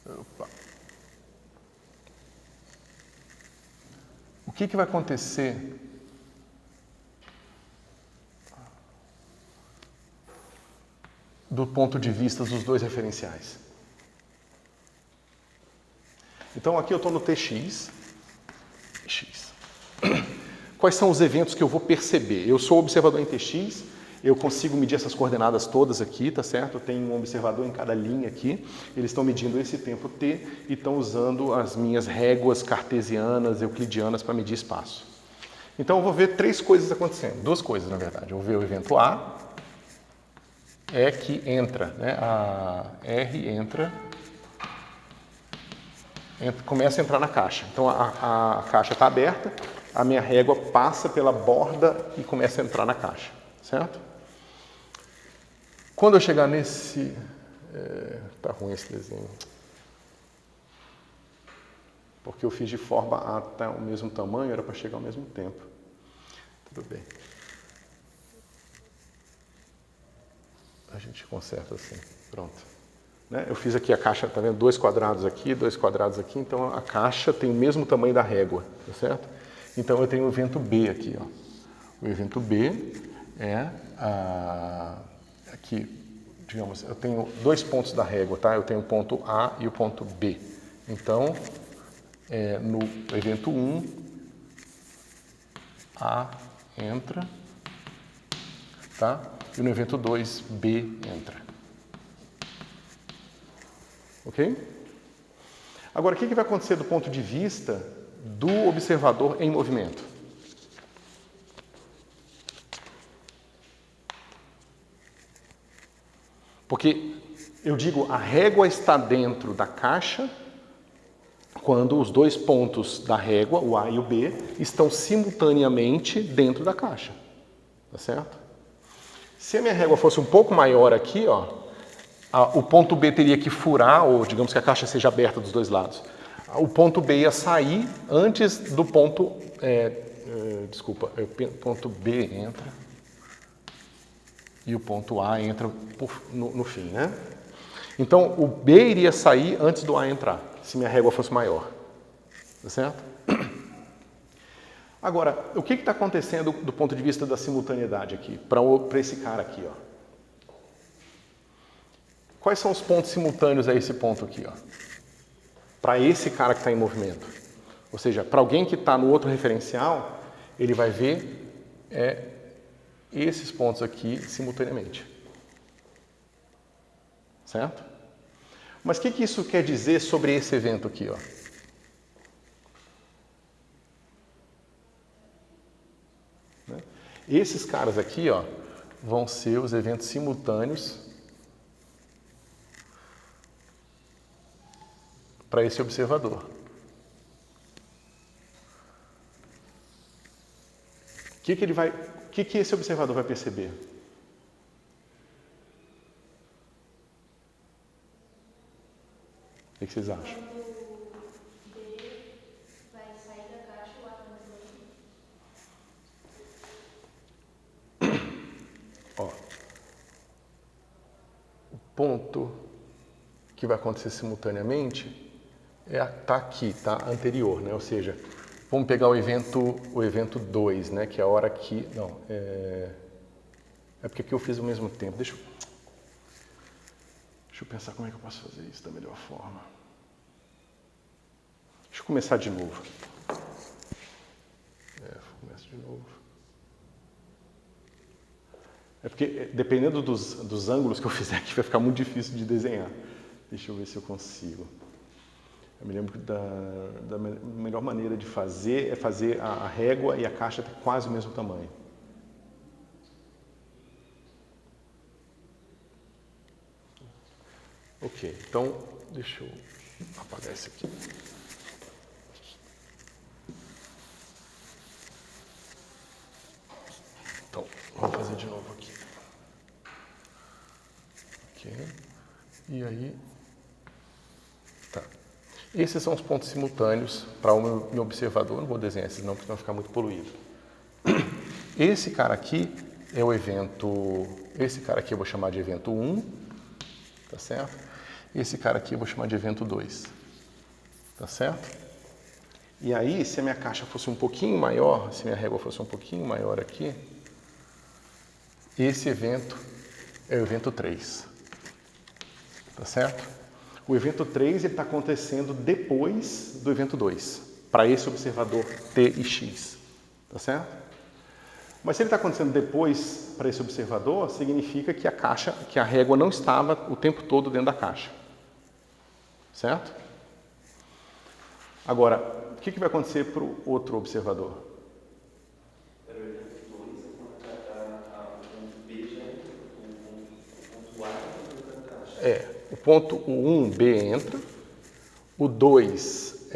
Opa. O que vai acontecer do ponto de vista dos dois referenciais? Então, aqui eu estou no Tx. Quais são os eventos que eu vou perceber? Eu sou observador em Tx, Eu consigo medir essas coordenadas todas aqui, tá certo? Eu tenho um observador em cada linha aqui. Eles estão medindo esse tempo t e estão usando as minhas réguas cartesianas, euclidianas para medir espaço. Então eu vou ver três coisas acontecendo, duas coisas na verdade. Eu vou ver o evento A, é que entra, né? A R entra, começa a entrar na caixa. Então a caixa está aberta, a minha régua passa pela borda e começa a entrar na caixa, certo? Quando eu chegar nesse... tá ruim esse desenho. Porque eu fiz de forma a estar o mesmo tamanho, era para chegar ao mesmo tempo. Tudo bem. A gente conserta assim. Pronto. Né? Eu fiz aqui a caixa, tá vendo? 2 quadrados aqui, 2 quadrados aqui. Então a caixa tem o mesmo tamanho da régua, tá certo? Então eu tenho o evento B aqui, ó. O evento B é aqui, digamos, eu tenho 2 pontos da régua, tá? Eu tenho o ponto A e o ponto B. Então, no evento 1, A entra, tá? E no evento 2, B entra. Ok? Agora, o que vai acontecer do ponto de vista do observador em movimento? Porque eu digo, a régua está dentro da caixa quando os 2 pontos da régua, o A e o B, estão simultaneamente dentro da caixa. Tá certo? Se a minha régua fosse um pouco maior aqui, ó, o ponto B teria que furar, ou digamos que a caixa seja aberta dos 2 lados. O ponto B ia sair antes do ponto... o ponto B entra e o ponto A entra no fim, né? Então, o B iria sair antes do A entrar, se minha régua fosse maior. Tá certo? Agora, o que está acontecendo do ponto de vista da simultaneidade aqui, para esse cara aqui, ó? Quais são os pontos simultâneos a esse ponto aqui, ó? Para esse cara que está em movimento. Ou seja, para alguém que está no outro referencial, ele vai ver esses pontos aqui simultaneamente. Certo? Mas o que isso quer dizer sobre esse evento aqui, ó? Esses caras aqui, ó, vão ser os eventos simultâneos para esse observador. O que esse observador vai perceber? O que vocês acham? Quando o B vai sair da caixa, o A também. Ó, o ponto que vai acontecer simultaneamente tá aqui, tá anterior, né? Ou seja, vamos pegar o evento 2, né? Que é a hora que... Não, é porque aqui eu fiz ao mesmo tempo. Deixa eu pensar como é que eu posso fazer isso da melhor forma. Deixa eu começar de novo. Começo de novo. É porque, dependendo dos ângulos que eu fizer aqui, vai ficar muito difícil de desenhar. Deixa eu ver se eu consigo. Eu me lembro da melhor maneira de fazer é fazer a régua e a caixa ter quase o mesmo tamanho. Ok, então deixa eu apagar esse aqui. Então, vamos fazer de novo aqui. Ok, e aí... Tá. Esses são os pontos simultâneos para o meu observador. Não vou desenhar esses não, porque vai ficar muito poluído. Esse cara aqui é o evento... Esse cara aqui eu vou chamar de evento 1, tá certo? Esse cara aqui eu vou chamar de evento 2, tá certo? E aí, se a minha caixa fosse um pouquinho maior, se minha régua fosse um pouquinho maior aqui, esse evento é o evento 3, tá certo? O evento 3 está acontecendo depois do evento 2, para esse observador T e X, tá certo? Mas se ele está acontecendo depois para esse observador, significa que que a régua não estava o tempo todo dentro da caixa. Certo? Agora, o que vai acontecer para o outro observador? Era o evento 2, o ponto B já entra, o ponto A entra na caixa. O ponto 1B entra, o 2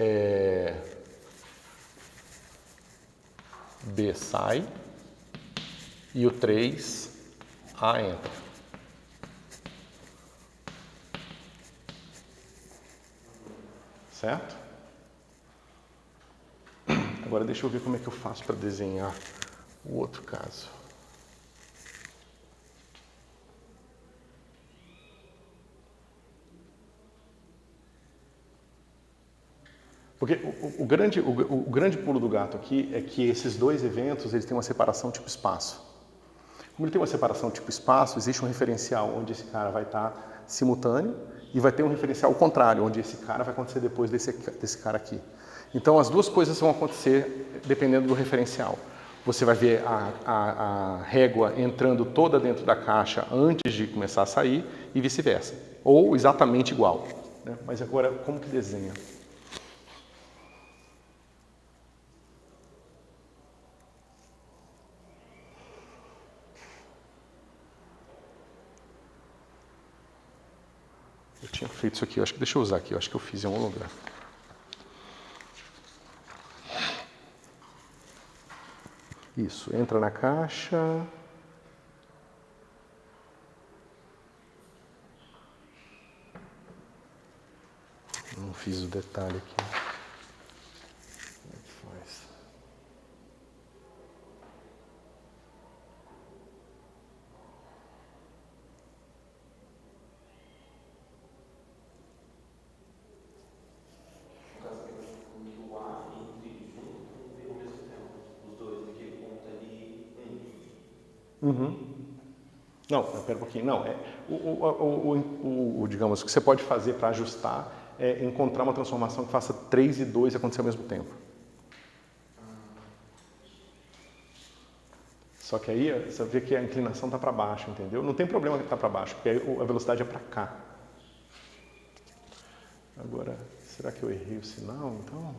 B sai e o 3 A entra. Certo? Agora deixa eu ver como é que eu faço para desenhar o outro caso. Porque o grande pulo do gato aqui é que esses dois eventos eles têm uma separação tipo espaço. Como ele tem uma separação tipo espaço, existe um referencial onde esse cara vai estar simultâneo e vai ter um referencial ao contrário, onde esse cara vai acontecer depois desse cara aqui. Então as duas coisas vão acontecer dependendo do referencial. Você vai ver a régua entrando toda dentro da caixa antes de começar a sair e vice-versa. Ou exatamente igual. Né? Mas agora, como que desenha? Eu tinha feito isso aqui, deixa eu usar aqui, eu acho que eu fiz em algum lugar. Isso, entra na caixa. Não fiz o detalhe aqui. Como é que faz? No caso, eu acho que o A entre junto com o B ao mesmo tempo. Os dois, naquele ponto ali, Não, espera um pouquinho. Não, digamos, o que você pode fazer para ajustar é encontrar uma transformação que faça 3 e 2 acontecer ao mesmo tempo. Só que aí você vê que a inclinação está para baixo, entendeu? Não tem problema que está para baixo, porque aí a velocidade é para cá. Agora, será que eu errei o sinal, então?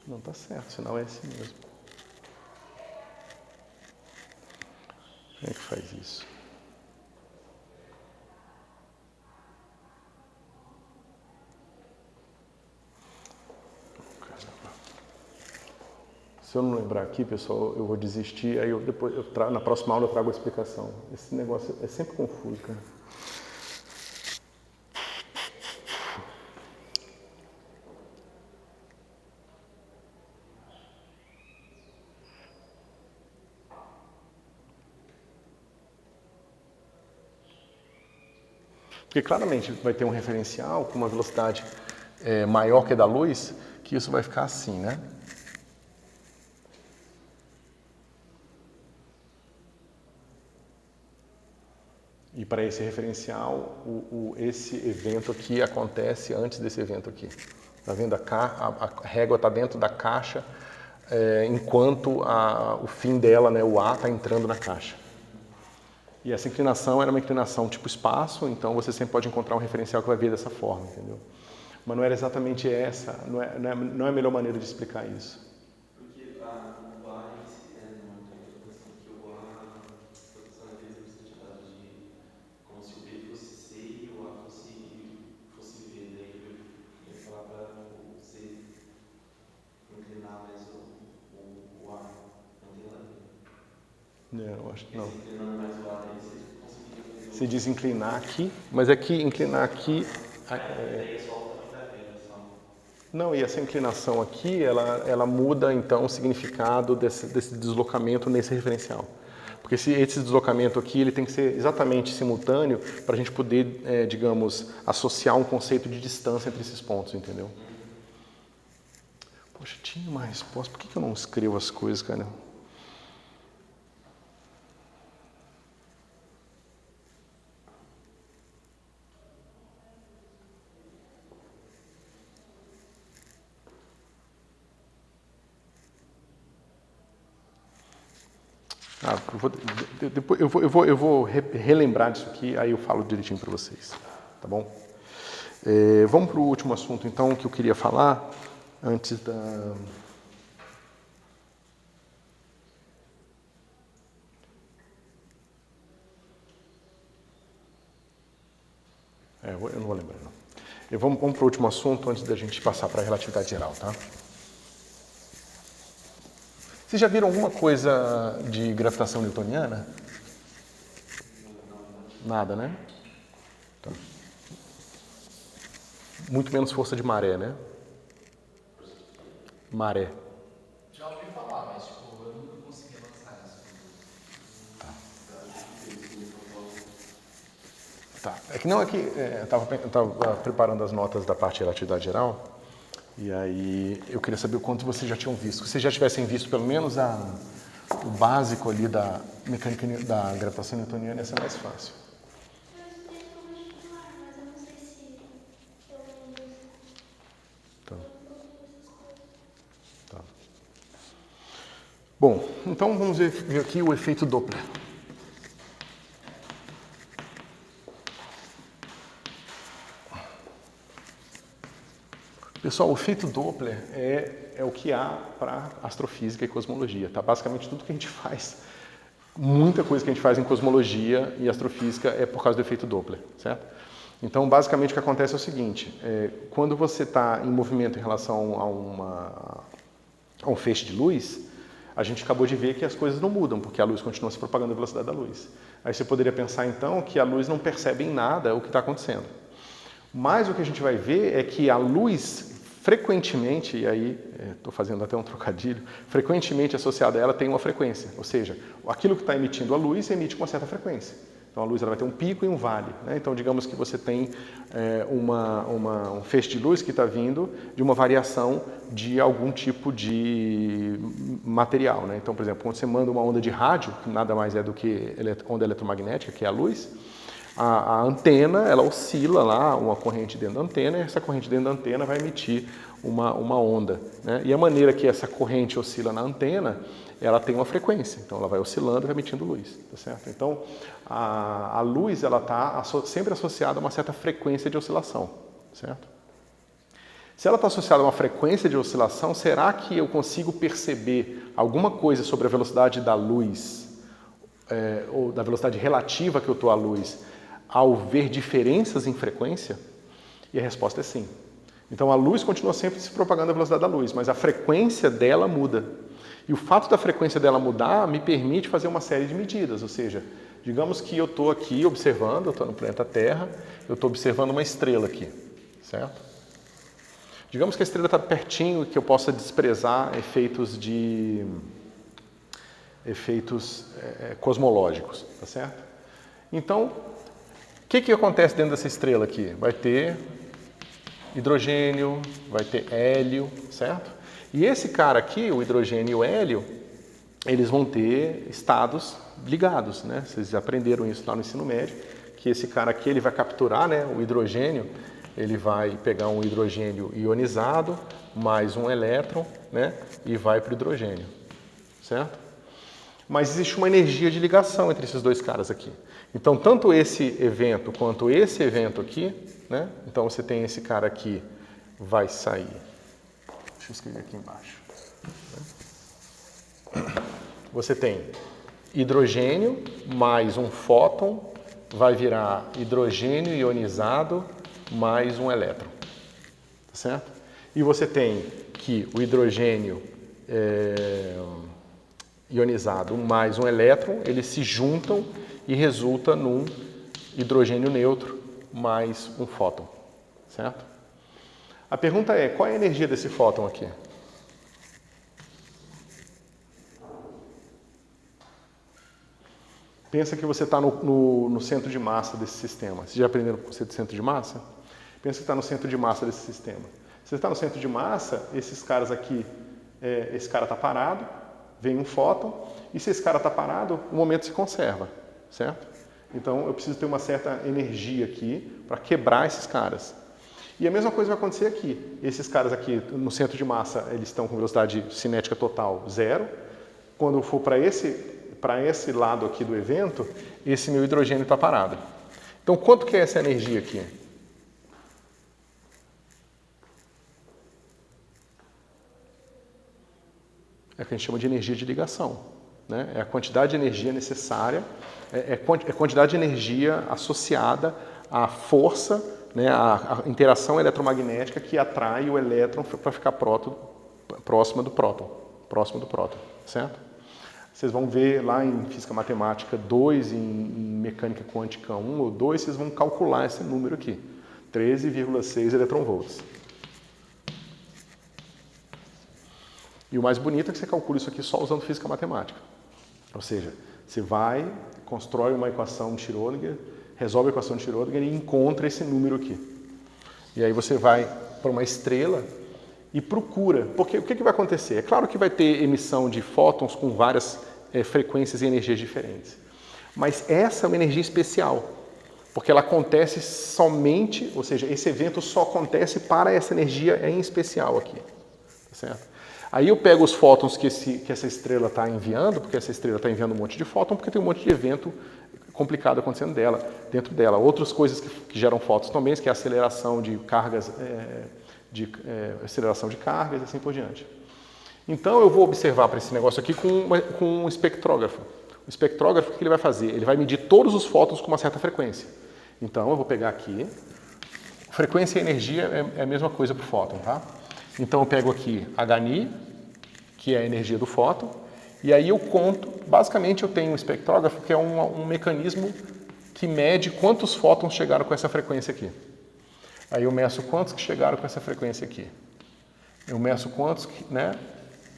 Não, tá certo, o sinal é esse mesmo. Como é que faz isso? Se eu não lembrar aqui, pessoal, eu vou desistir, aí na próxima aula eu trago a explicação. Esse negócio é sempre confuso, cara. Porque claramente vai ter um referencial com uma velocidade maior que a da luz, que isso vai ficar assim, né? E para esse referencial, esse evento aqui acontece antes desse evento aqui. Tá vendo? A régua está dentro da caixa, enquanto o fim dela, né, o A, está entrando na caixa. E essa inclinação era uma inclinação tipo espaço, então você sempre pode encontrar um referencial que vai vir dessa forma, entendeu? Mas não era exatamente essa, não é a melhor maneira de explicar isso. porque o A não, então eu tô pensando que o A, estou pensando naquele exercício que eu tinha dado de como se o B fosse C e o A fosse V, daí eu ia falar para o C inclinar mais o A, não tem nada a ver. Eu acho que não. Esse inclinando mais o A, daí você conseguiria fazer o... Se diz inclinar aqui, mas aqui inclinar aqui... daí é só o tamanho da régua, só. Não, e essa inclinação aqui, ela muda então o significado desse deslocamento nesse referencial. Porque esse deslocamento aqui ele tem que ser exatamente simultâneo para a gente poder, digamos, associar um conceito de distância entre esses pontos, entendeu? Poxa, tinha uma resposta. Por que eu não escrevo as coisas, cara? Depois eu vou relembrar disso aqui, aí eu falo direitinho para vocês, tá bom? Vamos para o último assunto, então, que eu queria falar antes da... eu não vou lembrar, não. Vamos para o último assunto antes da gente passar para a relatividade geral, tá? Vocês já viram alguma coisa de gravitação newtoniana? Nada, né? Tá. Muito menos força de maré, né? Maré. Já ouvi falar, mas tipo, eu nunca consegui avançar nisso. Tá. É que não, eu estava preparando as notas da parte de relatividade geral, e aí eu queria saber o quanto vocês já tinham visto. Se vocês já tivessem visto pelo menos o básico ali da mecânica da gravitação newtoniana, ia ser mais fácil. Eu estudei como vestibular, mas eu não sei se eu lembro. Tá. Eu não lembro essas coisas. Tá. Bom, então vamos ver aqui o efeito Doppler. Pessoal, o efeito Doppler é o que há para astrofísica e cosmologia. Tá? Basicamente tudo que a gente faz, muita coisa que a gente faz em cosmologia e astrofísica é por causa do efeito Doppler, certo? Então, basicamente o que acontece é o seguinte, quando você está em movimento em relação a um feixe de luz, a gente acabou de ver que as coisas não mudam, porque a luz continua se propagando à velocidade da luz. Aí você poderia pensar então que a luz não percebe em nada o que está acontecendo. Mas o que a gente vai ver é que a luz, frequentemente, e aí estou fazendo até um trocadilho, frequentemente associada a ela tem uma frequência, ou seja, aquilo que está emitindo a luz emite com uma certa frequência. Então a luz ela vai ter um pico e um vale, né? Então digamos que você tem um feixe de luz que está vindo de uma variação de algum tipo de material, né? Então, por exemplo, quando você manda uma onda de rádio, que nada mais é do que onda eletromagnética, que é a luz, a antena, ela oscila lá, uma corrente dentro da antena, e essa corrente dentro da antena vai emitir uma onda, né? E a maneira que essa corrente oscila na antena, ela tem uma frequência, então ela vai oscilando e vai emitindo luz, tá certo? Então, a luz, ela está sempre associada a uma certa frequência de oscilação, certo? Se ela está associada a uma frequência de oscilação, será que eu consigo perceber alguma coisa sobre a velocidade da luz, ou da velocidade relativa que eu estou à luz, ao ver diferenças em frequência? E a resposta é sim. Então a luz continua sempre se propagando à velocidade da luz, mas a frequência dela muda. E o fato da frequência dela mudar me permite fazer uma série de medidas, ou seja, digamos que eu estou aqui observando, eu estou no planeta Terra, eu estou observando uma estrela aqui, certo? Digamos que a estrela está pertinho e que eu possa desprezar efeitos cosmológicos, tá certo? Então, o que acontece dentro dessa estrela aqui? Vai ter hidrogênio, vai ter hélio, certo? E esse cara aqui, o hidrogênio e o hélio, eles vão ter estados ligados, né? Vocês aprenderam isso lá no ensino médio, que esse cara aqui ele vai capturar, né, o hidrogênio, ele vai pegar um hidrogênio ionizado mais um elétron, né, e vai para o hidrogênio, certo? Mas existe uma energia de ligação entre esses dois caras aqui. Então, tanto esse evento quanto esse evento aqui, né? Então, você tem esse cara aqui, vai sair. Deixa eu escrever aqui embaixo. Você tem hidrogênio mais um fóton, vai virar hidrogênio ionizado mais um elétron. Tá certo? E você tem que o hidrogênio ionizado mais um elétron, eles se juntam e resulta num hidrogênio neutro mais um fóton, certo? A pergunta é, qual é a energia desse fóton aqui? Pensa que você está no centro de massa desse sistema. Vocês já aprenderam o conceito de centro de massa? Pensa que está no centro de massa desse sistema. Se você está no centro de massa, esses caras aqui, esse cara está parado, vem um fóton, e se esse cara está parado, o momento se conserva, certo? Então, eu preciso ter uma certa energia aqui para quebrar esses caras. E a mesma coisa vai acontecer aqui. Esses caras aqui, no centro de massa, eles estão com velocidade cinética total 0. Quando for para para esse lado aqui do evento, esse meu hidrogênio está parado. Então, quanto que é essa energia aqui? É o que a gente chama de energia de ligação, né? É a quantidade de energia necessária, é a quantidade de energia associada à força, né, à interação eletromagnética que atrai o elétron para ficar próximo do próton, certo? Vocês vão ver lá em Física Matemática 2, em Mecânica Quântica 1 ou 2, vocês vão calcular esse número aqui, 13,6 eletronvolts. E o mais bonito é que você calcula isso aqui só usando física matemática. Ou seja, você vai, constrói uma equação de Schrödinger, resolve a equação de Schrödinger e encontra esse número aqui. E aí você vai para uma estrela e procura. Porque o que vai acontecer? É claro que vai ter emissão de fótons com várias frequências e energias diferentes. Mas essa é uma energia especial, porque ela acontece somente, ou seja, esse evento só acontece para essa energia em especial aqui. Tá certo? Aí eu pego os fótons que essa estrela está enviando, porque essa estrela está enviando um monte de fóton, porque tem um monte de evento complicado acontecendo dentro dela. Outras coisas que geram fótons também, que é a aceleração de cargas, aceleração de cargas e assim por diante. Então eu vou observar para esse negócio aqui com um espectrógrafo. O espectrógrafo, o que ele vai fazer? Ele vai medir todos os fótons com uma certa frequência. Então eu vou pegar aqui, frequência e energia é a mesma coisa para o fóton, tá? Então eu pego aqui HNI, que é a energia do fóton, e aí eu conto, basicamente eu tenho um espectrógrafo que é um mecanismo que mede quantos fótons chegaram com essa frequência aqui. Aí eu meço quantos que chegaram com essa frequência aqui. Eu meço quantos, né?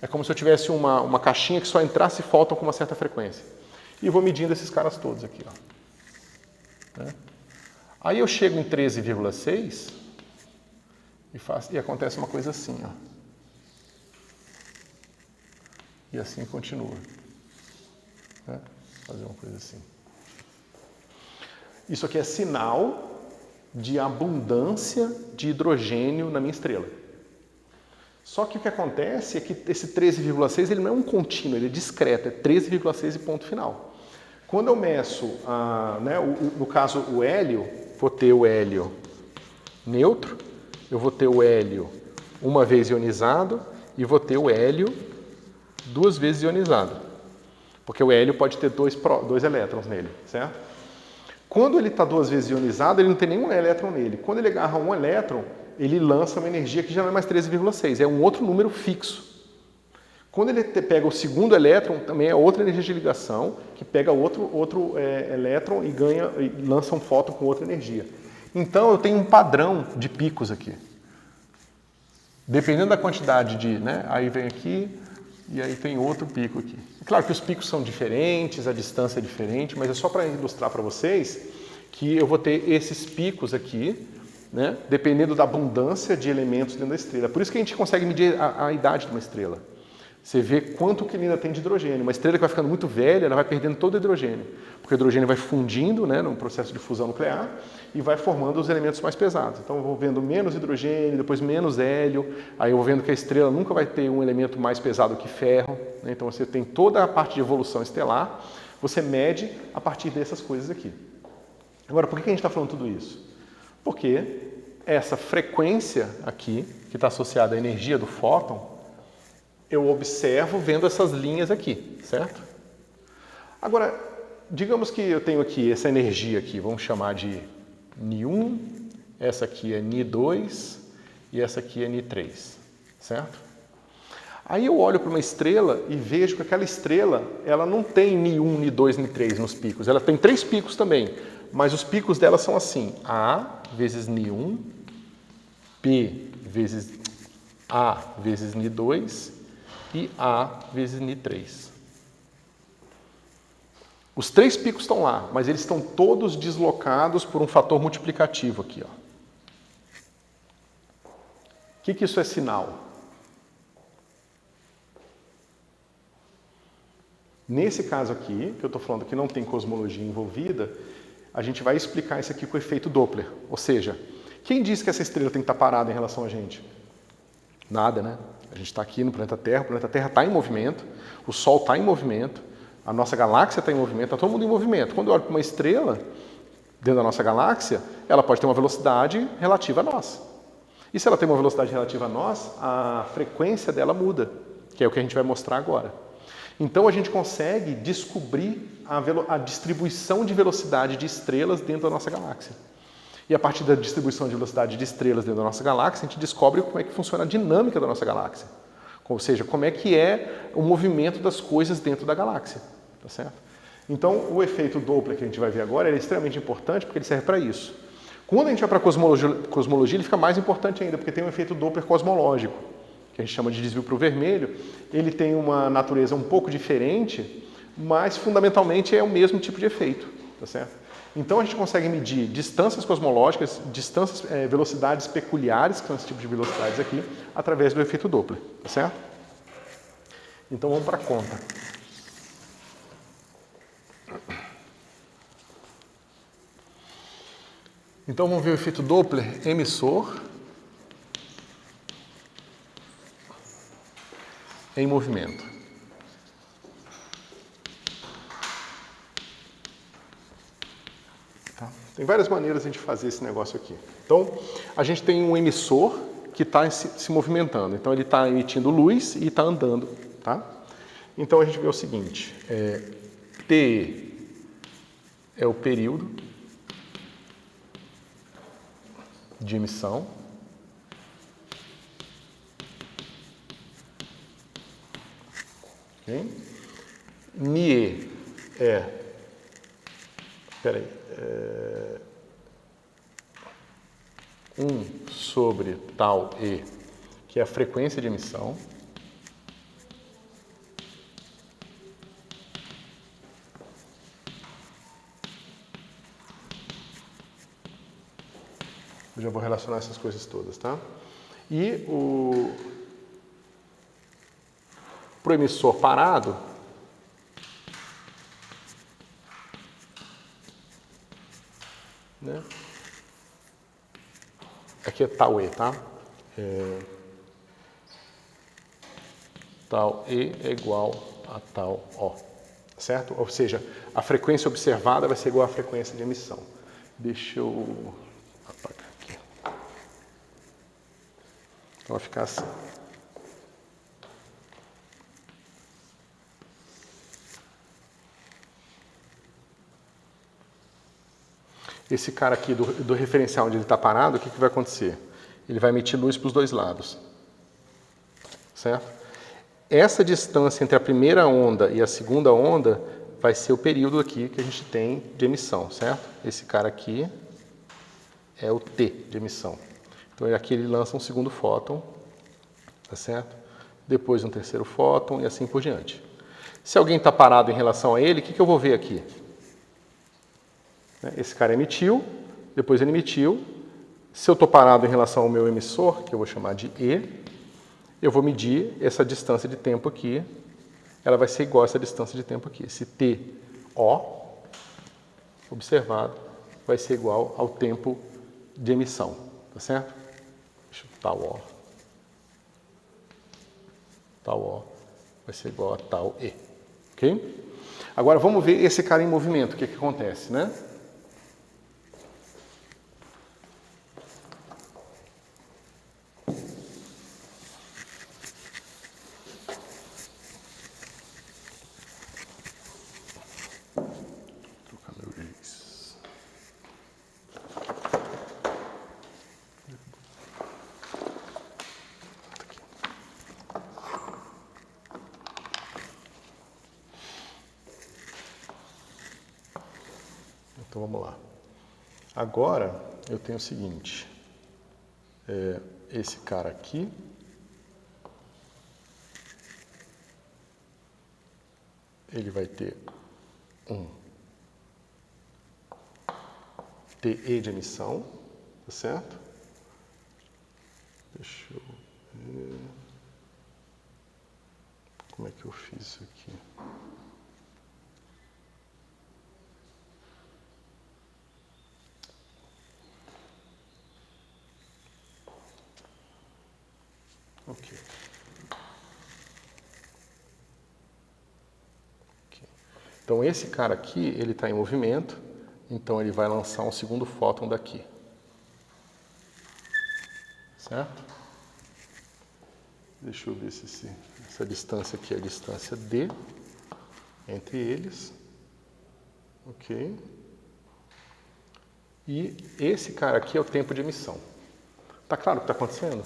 É como se eu tivesse uma caixinha que só entrasse fóton com uma certa frequência. E vou medindo esses caras todos aqui, ó. Né? Aí eu chego em 13,6 e acontece uma coisa assim, ó. E assim continua. Né? Fazer uma coisa assim. Isso aqui é sinal de abundância de hidrogênio na minha estrela. Só que o que acontece é que esse 13,6 ele não é um contínuo, ele é discreto, é 13,6 e ponto final. Quando eu meço, né, no caso o hélio, vou ter o hélio neutro, eu vou ter o hélio uma vez ionizado e vou ter o hélio duas vezes ionizado. Porque o hélio pode ter dois elétrons nele, certo? Quando ele está duas vezes ionizado, ele não tem nenhum elétron nele. Quando ele agarra um elétron, ele lança uma energia que já não é mais 13,6, é um outro número fixo. Quando ele pega o segundo elétron, também é outra energia de ligação, que pega outro elétron e lança um fóton com outra energia. Então eu tenho um padrão de picos aqui. Dependendo da quantidade de, né, aí vem aqui e aí tem outro pico aqui. É claro que os picos são diferentes, a distância é diferente, mas é só para ilustrar para vocês que eu vou ter esses picos aqui, né, dependendo da abundância de elementos dentro da estrela. Por isso que a gente consegue medir a idade de uma estrela. Você vê quanto que ele ainda tem de hidrogênio. Uma estrela que vai ficando muito velha, ela vai perdendo todo o hidrogênio. Porque o hidrogênio vai fundindo, né, no processo de fusão nuclear e vai formando os elementos mais pesados. Então eu vou vendo menos hidrogênio, depois menos hélio, aí eu vou vendo que a estrela nunca vai ter um elemento mais pesado que ferro. Né? Então você tem toda a parte de evolução estelar, você mede a partir dessas coisas aqui. Agora, por que a gente está falando tudo isso? Porque essa frequência aqui, que está associada à energia do fóton, eu observo vendo essas linhas aqui, certo? Agora, digamos que eu tenho aqui essa energia aqui, vamos chamar de Ni1, essa aqui é Ni2 e essa aqui é Ni3, certo? Aí eu olho para uma estrela e vejo que aquela estrela, ela não tem Ni1, Ni2, Ni3 nos picos, ela tem 3 picos também, mas os picos dela são assim, A vezes Ni1, P vezes A vezes Ni2 e A vezes Ni3. Os 3 picos estão lá, mas eles estão todos deslocados por um fator multiplicativo aqui. Ó. O que isso é sinal? Nesse caso aqui, que eu estou falando que não tem cosmologia envolvida, a gente vai explicar isso aqui com o efeito Doppler. Ou seja, quem diz que essa estrela tem que estar parada em relação a gente? Nada, né? A gente está aqui no planeta Terra, o planeta Terra está em movimento, o Sol está em movimento, A nossa galáxia está em movimento, está todo mundo em movimento. Quando eu olho para uma estrela, dentro da nossa galáxia, ela pode ter uma velocidade relativa a nós. E se ela tem uma velocidade relativa a nós, a frequência dela muda, que é o que a gente vai mostrar agora. Então a gente consegue descobrir a distribuição de velocidade de estrelas dentro da nossa galáxia. E a partir da distribuição de velocidade de estrelas dentro da nossa galáxia, a gente descobre como é que funciona a dinâmica da nossa galáxia. Ou seja, como é que é o movimento das coisas dentro da galáxia. Tá certo? Então, o efeito Doppler que a gente vai ver agora é extremamente importante porque ele serve para isso. Quando a gente vai para a cosmologia, ele fica mais importante ainda, porque tem um efeito Doppler cosmológico, que a gente chama de desvio para o vermelho. Ele tem uma natureza um pouco diferente, mas fundamentalmente é o mesmo tipo de efeito. Tá certo? Então, a gente consegue medir distâncias cosmológicas, velocidades peculiares, que são esse tipo de velocidades aqui, através do efeito Doppler. Tá certo? Então, vamos para a conta. Então vamos ver o efeito Doppler emissor em movimento. Tá? Tem várias maneiras de a gente fazer esse negócio aqui. Então, a gente tem um emissor que está se movimentando. Então, ele está emitindo luz e está andando. Tá? Então, a gente vê o seguinte. T é o período de emissão. Okay? Nie é 1 sobre tal E, que é a frequência de emissão. Eu já vou relacionar essas coisas todas, tá? E pro emissor parado, né? Aqui é tal E, tá? Tal E é igual a tal O, certo? Ou seja, a frequência observada vai ser igual à frequência de emissão. Deixa eu apagar aqui. Então vai ficar assim. Esse cara aqui do referencial onde ele está parado, o que vai acontecer? Ele vai emitir luz para os dois lados. Certo? Essa distância entre a primeira onda e a segunda onda vai ser o período aqui que a gente tem de emissão, certo? Esse cara aqui é o T de emissão. Então aqui ele lança um segundo fóton, tá certo? Depois um terceiro fóton e assim por diante. Se alguém está parado em relação a ele, o que eu vou ver aqui? Esse cara emitiu, depois ele emitiu. Se eu estou parado em relação ao meu emissor, que eu vou chamar de E, eu vou medir essa distância de tempo aqui. Ela vai ser igual a essa distância de tempo aqui. Esse TO, observado, vai ser igual ao tempo de emissão. Tá certo? Deixa eu tal O. Tal O vai ser igual a tal E. Ok? Agora vamos ver esse cara em movimento. O que acontece, né? Então vamos lá. Agora eu tenho o seguinte, esse cara aqui, ele vai ter um TE de emissão, tá certo? Deixa eu ver. Como é que eu fiz isso aqui? Ok. Então esse cara aqui, ele está em movimento, então ele vai lançar um segundo fóton daqui. Certo? Deixa eu ver se essa distância aqui é a distância D entre eles. Ok. E esse cara aqui é o tempo de emissão. Tá claro o que está acontecendo?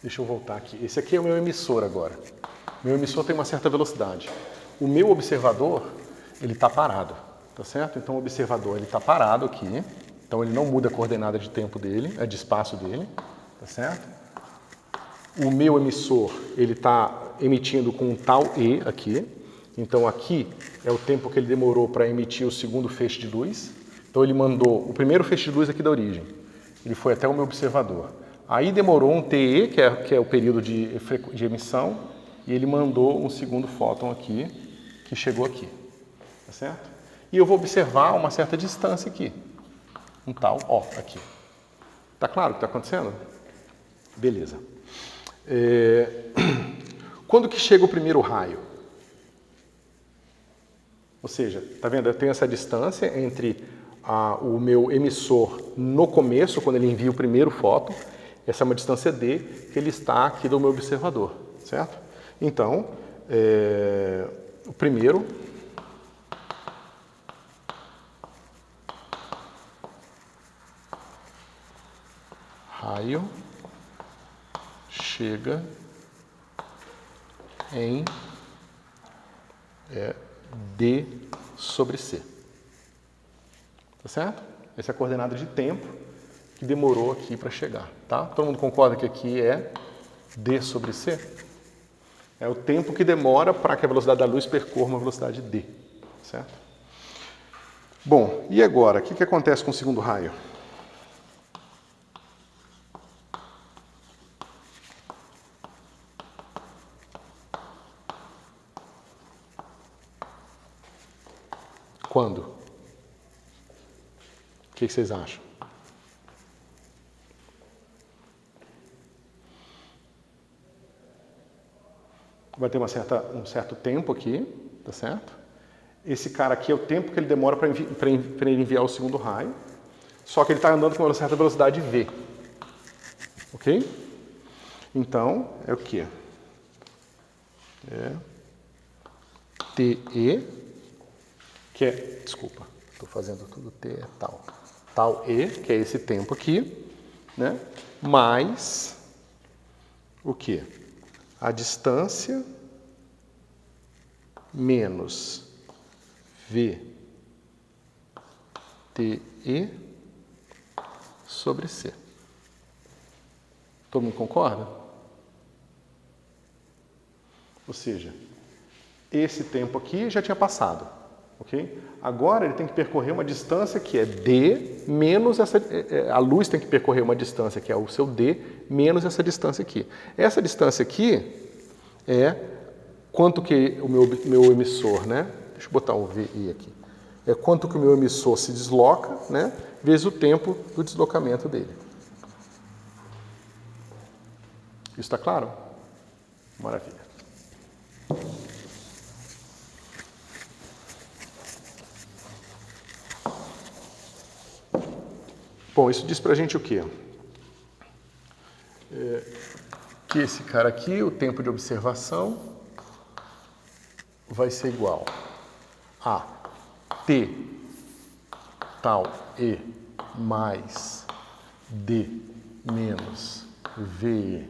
Deixa eu voltar aqui. Esse aqui é o meu emissor agora. Meu emissor tem uma certa velocidade. O meu observador, ele está parado, tá certo? Então o observador, ele está parado aqui. Então ele não muda a coordenada de tempo dele, de espaço dele, tá certo? O meu emissor, ele está emitindo com um tal E aqui. Então aqui é o tempo que ele demorou para emitir o segundo feixe de luz. Então ele mandou o primeiro feixe de luz aqui da origem. Ele foi até o meu observador. Aí demorou um TE, que é o período de emissão, e ele mandou um segundo fóton aqui, que chegou aqui. Tá certo? E eu vou observar uma certa distância aqui. Um tal O aqui. Tá claro o que está acontecendo? Beleza. Quando que chega o primeiro raio? Ou seja, tá vendo? Eu tenho essa distância entre o meu emissor no começo, quando ele envia o primeiro fóton. Essa é uma distância D, que ele está aqui do meu observador, certo? Então, o primeiro raio chega em D sobre C. Tá certo? Essa é a coordenada de tempo que demorou aqui para chegar, tá? Todo mundo concorda que aqui é D sobre C? É o tempo que demora para que a velocidade da luz percorra uma velocidade D, certo? Bom, e agora? O que acontece com o segundo raio? Quando? O que vocês acham? Vai ter um certo tempo aqui, tá certo? Esse cara aqui é o tempo que ele demora para ele enviar o segundo raio, só que ele está andando com uma certa velocidade v. Ok? Então, é o quê? É TE, que é... Desculpa, estou fazendo tudo T, é tal. Tal E, que é esse tempo aqui, né? Mais o quê? A distância menos VTE sobre C. Todo mundo concorda? Ou seja, esse tempo aqui já tinha passado, ok? Agora ele tem que percorrer uma distância que é D menos essa... A luz tem que percorrer uma distância que é o seu D menos essa distância aqui. Essa distância aqui é quanto que o meu emissor, né? Deixa eu botar um VI aqui. É quanto que o meu emissor se desloca, né? Vezes o tempo do deslocamento dele. Isso está claro? Maravilha. Bom, isso diz pra gente o quê? Que esse cara aqui, o tempo de observação, vai ser igual a T tal E mais D menos V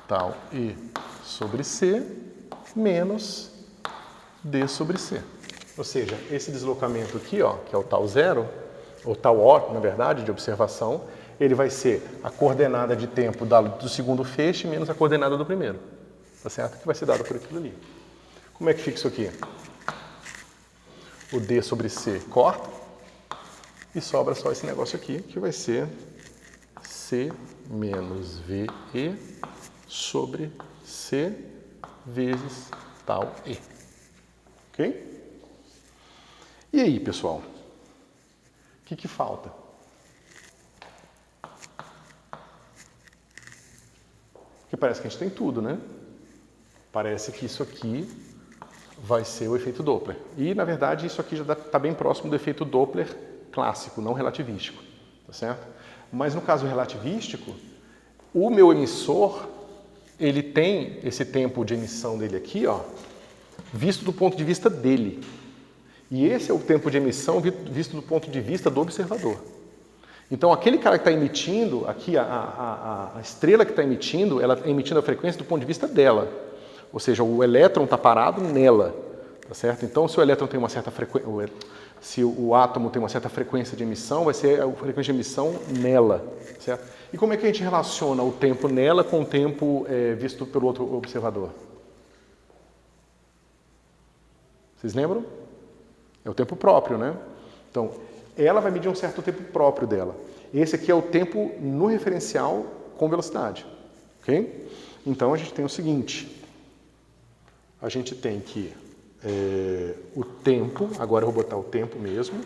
tal E sobre C menos D sobre C. Ou seja, esse deslocamento aqui, ó, que é o tal zero, ou tal O, na verdade, de observação, ele vai ser a coordenada de tempo do segundo feixe menos a coordenada do primeiro. Tá certo? Que vai ser dado por aquilo ali. Como é que fica isso aqui? O D sobre C corta e sobra só esse negócio aqui, que vai ser C menos VE sobre C vezes tal E. Ok? E aí, pessoal? O que falta? Porque parece que a gente tem tudo, né? Parece que isso aqui vai ser o efeito Doppler. E, na verdade, isso aqui já está bem próximo do efeito Doppler clássico, não relativístico. Tá certo? Mas no caso relativístico, o meu emissor, ele tem esse tempo de emissão dele aqui, ó, visto do ponto de vista dele. E esse é o tempo de emissão visto do ponto de vista do observador. Então, aquele cara que está emitindo, aqui a estrela que está emitindo, ela está emitindo a frequência do ponto de vista dela. Ou seja, o elétron está parado nela. Tá certo? Então, se o elétron tem uma certa frequência, se o átomo tem uma certa frequência de emissão, vai ser a frequência de emissão nela. Certo? E como é que a gente relaciona o tempo nela com o tempo visto pelo outro observador? Vocês lembram? É o tempo próprio, né? Então, ela vai medir um certo tempo próprio dela. Esse aqui é o tempo no referencial com velocidade. Ok? Então, a gente tem o seguinte. A gente tem que o tempo, agora eu vou botar o tempo mesmo,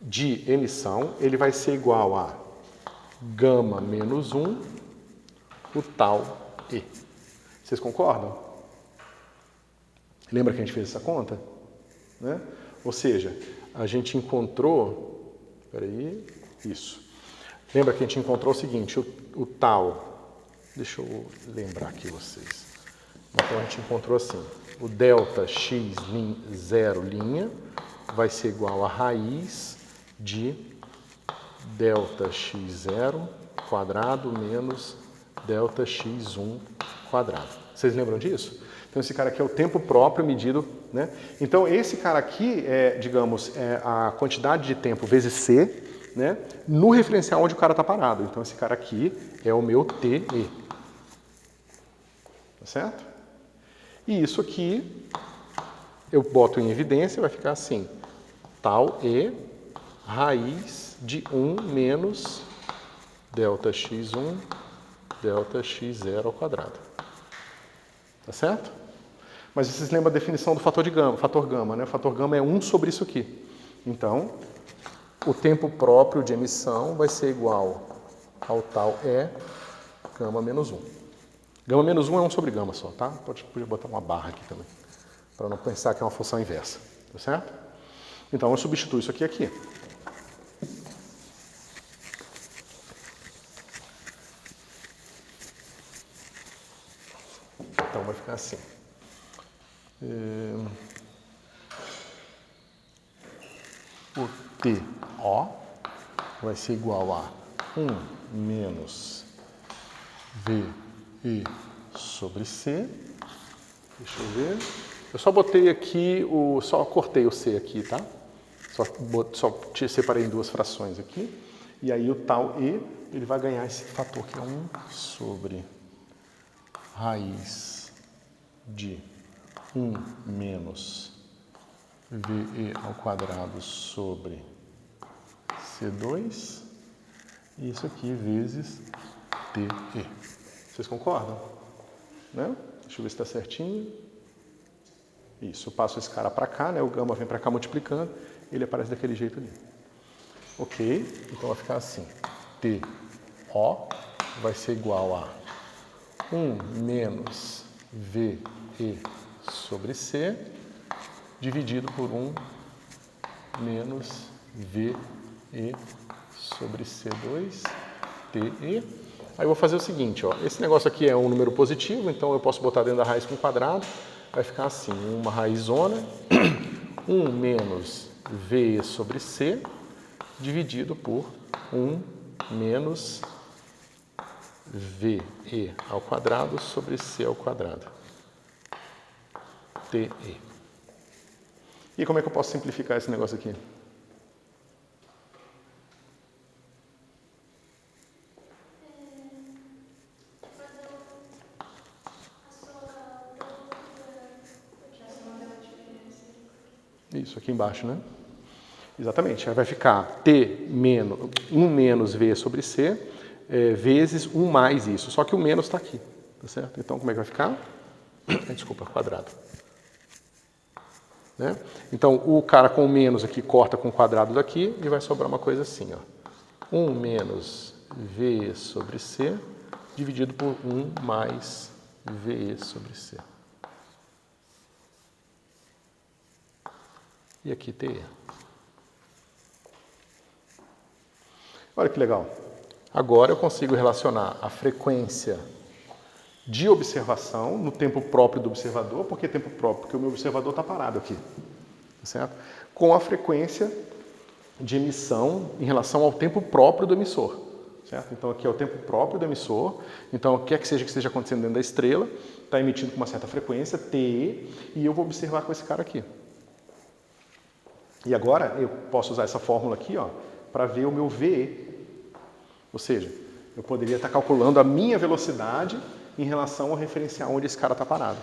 de emissão, ele vai ser igual a gama menos 1, o tal E. Vocês concordam? Lembra que a gente fez essa conta? Né? Ou seja, a gente encontrou... Peraí, isso. Lembra que a gente encontrou o seguinte, o tal... Deixa eu lembrar aqui vocês. Então a gente encontrou assim, o delta x0' vai ser igual a raiz de delta x0 quadrado menos delta x1 quadrado. Vocês lembram disso? Então esse cara aqui é o tempo próprio medido, né? Então esse cara aqui é, digamos, a quantidade de tempo vezes c, né? No referencial onde o cara está parado. Então esse cara aqui é o meu TE. Tá certo? E isso aqui eu boto em evidência, vai ficar assim, tal E raiz de 1 menos delta x1 delta x0 ao quadrado. Tá certo? Mas vocês lembram a definição do fator gama, né? O fator gama é 1 sobre isso aqui. Então, o tempo próprio de emissão vai ser igual ao tal E gama menos 1. Gama menos 1 é 1 sobre gama só, tá? Podia botar uma barra aqui também, para não pensar que é uma função inversa, tá certo? Então, eu substituo isso aqui. Então, vai ficar assim. O TO vai ser igual a 1 menos VE sobre C. Deixa eu ver. Eu só botei aqui, só cortei o C aqui, tá? Só te separei em duas frações aqui. E aí o tal E, ele vai ganhar esse fator que é 1 sobre raiz de 1 menos VE ao quadrado sobre C2. E isso aqui vezes TE. Vocês concordam? Né? Deixa eu ver se está certinho. Isso, eu passo esse cara para cá, né? O gama vem para cá multiplicando, ele aparece daquele jeito ali. Ok, então vai ficar assim. TO vai ser igual a 1 menos VE sobre C, dividido por 1 menos VE sobre C2 TE. Aí eu vou fazer o seguinte, ó, esse negócio aqui é um número positivo, então eu posso botar dentro da raiz com o quadrado, vai ficar assim, uma raizona, 1 menos VE sobre C, dividido por 1 menos VE ao quadrado sobre C ao quadrado. TE. E como é que eu posso simplificar esse negócio aqui? Isso, aqui embaixo, né? Exatamente. Aí vai ficar T menos 1 menos V sobre C vezes 1 mais isso. Só que o menos está aqui, tá certo? Então, como é que vai ficar? Desculpa, quadrado. Né? Então, o cara com o menos aqui corta com o quadrado daqui e vai sobrar uma coisa assim, ó. 1 menos V sobre C dividido por 1 mais VE sobre C. e aqui TE. Olha que legal. Agora eu consigo relacionar a frequência de observação no tempo próprio do observador. Por que tempo próprio? Porque o meu observador está parado aqui, tá certo? Com a frequência de emissão em relação ao tempo próprio do emissor, certo? Então aqui é o tempo próprio do emissor. Então o que esteja acontecendo dentro da estrela, está emitindo com uma certa frequência, TE, e eu vou observar com esse cara aqui. E agora eu posso usar essa fórmula aqui, ó, para ver o meu VE. Ou seja, eu poderia estar calculando a minha velocidade em relação ao referencial onde esse cara está parado,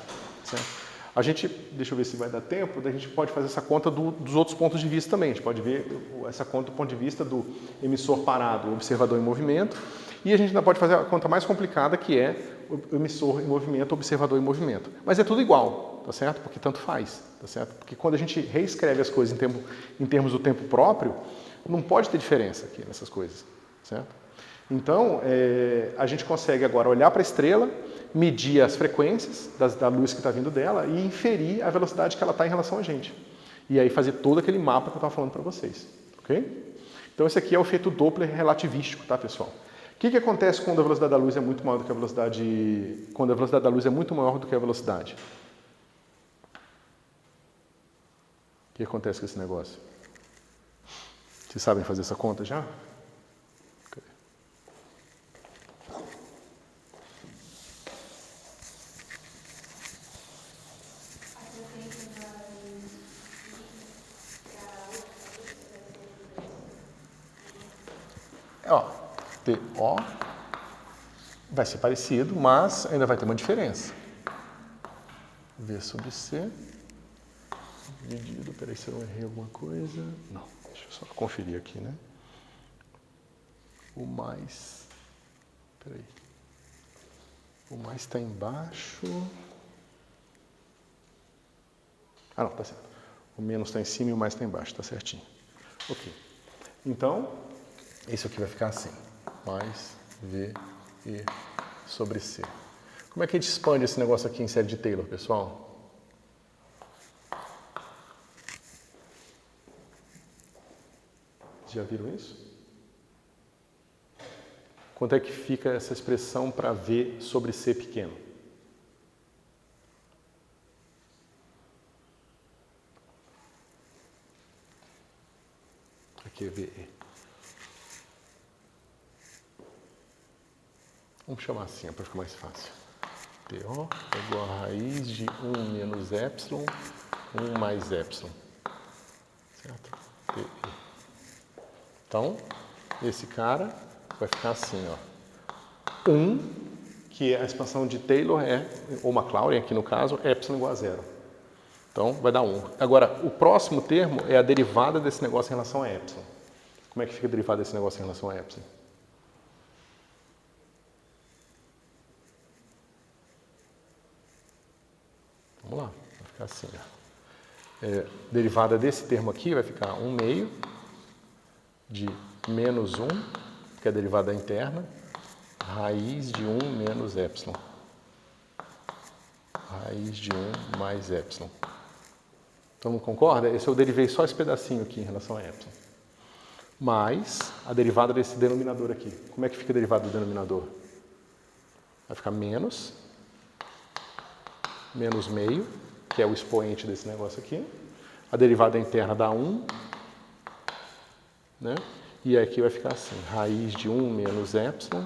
certo? A gente, deixa eu ver se vai dar tempo, a gente pode fazer essa conta dos outros pontos de vista também. A gente pode ver essa conta do ponto de vista do emissor parado, o observador em movimento. E a gente ainda pode fazer a conta mais complicada, que é o emissor em movimento, o observador em movimento. Mas é tudo igual, tá certo? Porque tanto faz, tá certo? Porque quando a gente reescreve as coisas em termos do tempo próprio, não pode ter diferença aqui nessas coisas, certo? Então, a gente consegue agora olhar para a estrela, medir as frequências da luz que está vindo dela e inferir a velocidade que ela está em relação a gente. E aí fazer todo aquele mapa que eu estava falando para vocês, ok? Então esse aqui é o efeito Doppler relativístico, tá, pessoal? O que acontece quando a velocidade da luz é muito maior do que a velocidade... Quando a velocidade da luz é muito maior do que a velocidade? O que acontece com esse negócio? Vocês sabem fazer essa conta já? Ó, TO vai ser parecido, mas ainda vai ter uma diferença. V sobre C dividido, peraí se eu não errei alguma coisa. Não, deixa eu só conferir aqui, né? O mais, peraí. O mais está embaixo. Ah, não, tá certo. O menos está em cima e o mais está embaixo, tá certinho. Ok. Então, isso aqui vai ficar assim, mais V e sobre C. Como é que a gente expande esse negócio aqui em série de Taylor, pessoal? Já viram isso? Quanto é que fica essa expressão para V sobre C pequeno? Aqui é VE. Vamos chamar assim, para ficar mais fácil. TO é igual a raiz de 1 menos epsilon, 1 mais epsilon. Certo? TE. Então, esse cara vai ficar assim, ó. 1, que a expansão de Taylor ou Maclaurin aqui no caso, epsilon igual a 0. Então, vai dar 1. Agora, o próximo termo é a derivada desse negócio em relação a epsilon. Como é que fica a derivada desse negócio em relação a epsilon? Vamos lá, vai ficar assim. Derivada desse termo aqui vai ficar 1 meio de menos 1, que é a derivada interna, raiz de 1 menos epsilon. Raiz de 1 mais epsilon. Então, não concorda? Eu derivei só esse pedacinho aqui em relação a epsilon. Mais a derivada desse denominador aqui. Como é que fica a derivada do denominador? Vai ficar menos meio, que é o expoente desse negócio aqui. A derivada interna dá 1, né? E aqui vai ficar assim, raiz de 1 menos epsilon,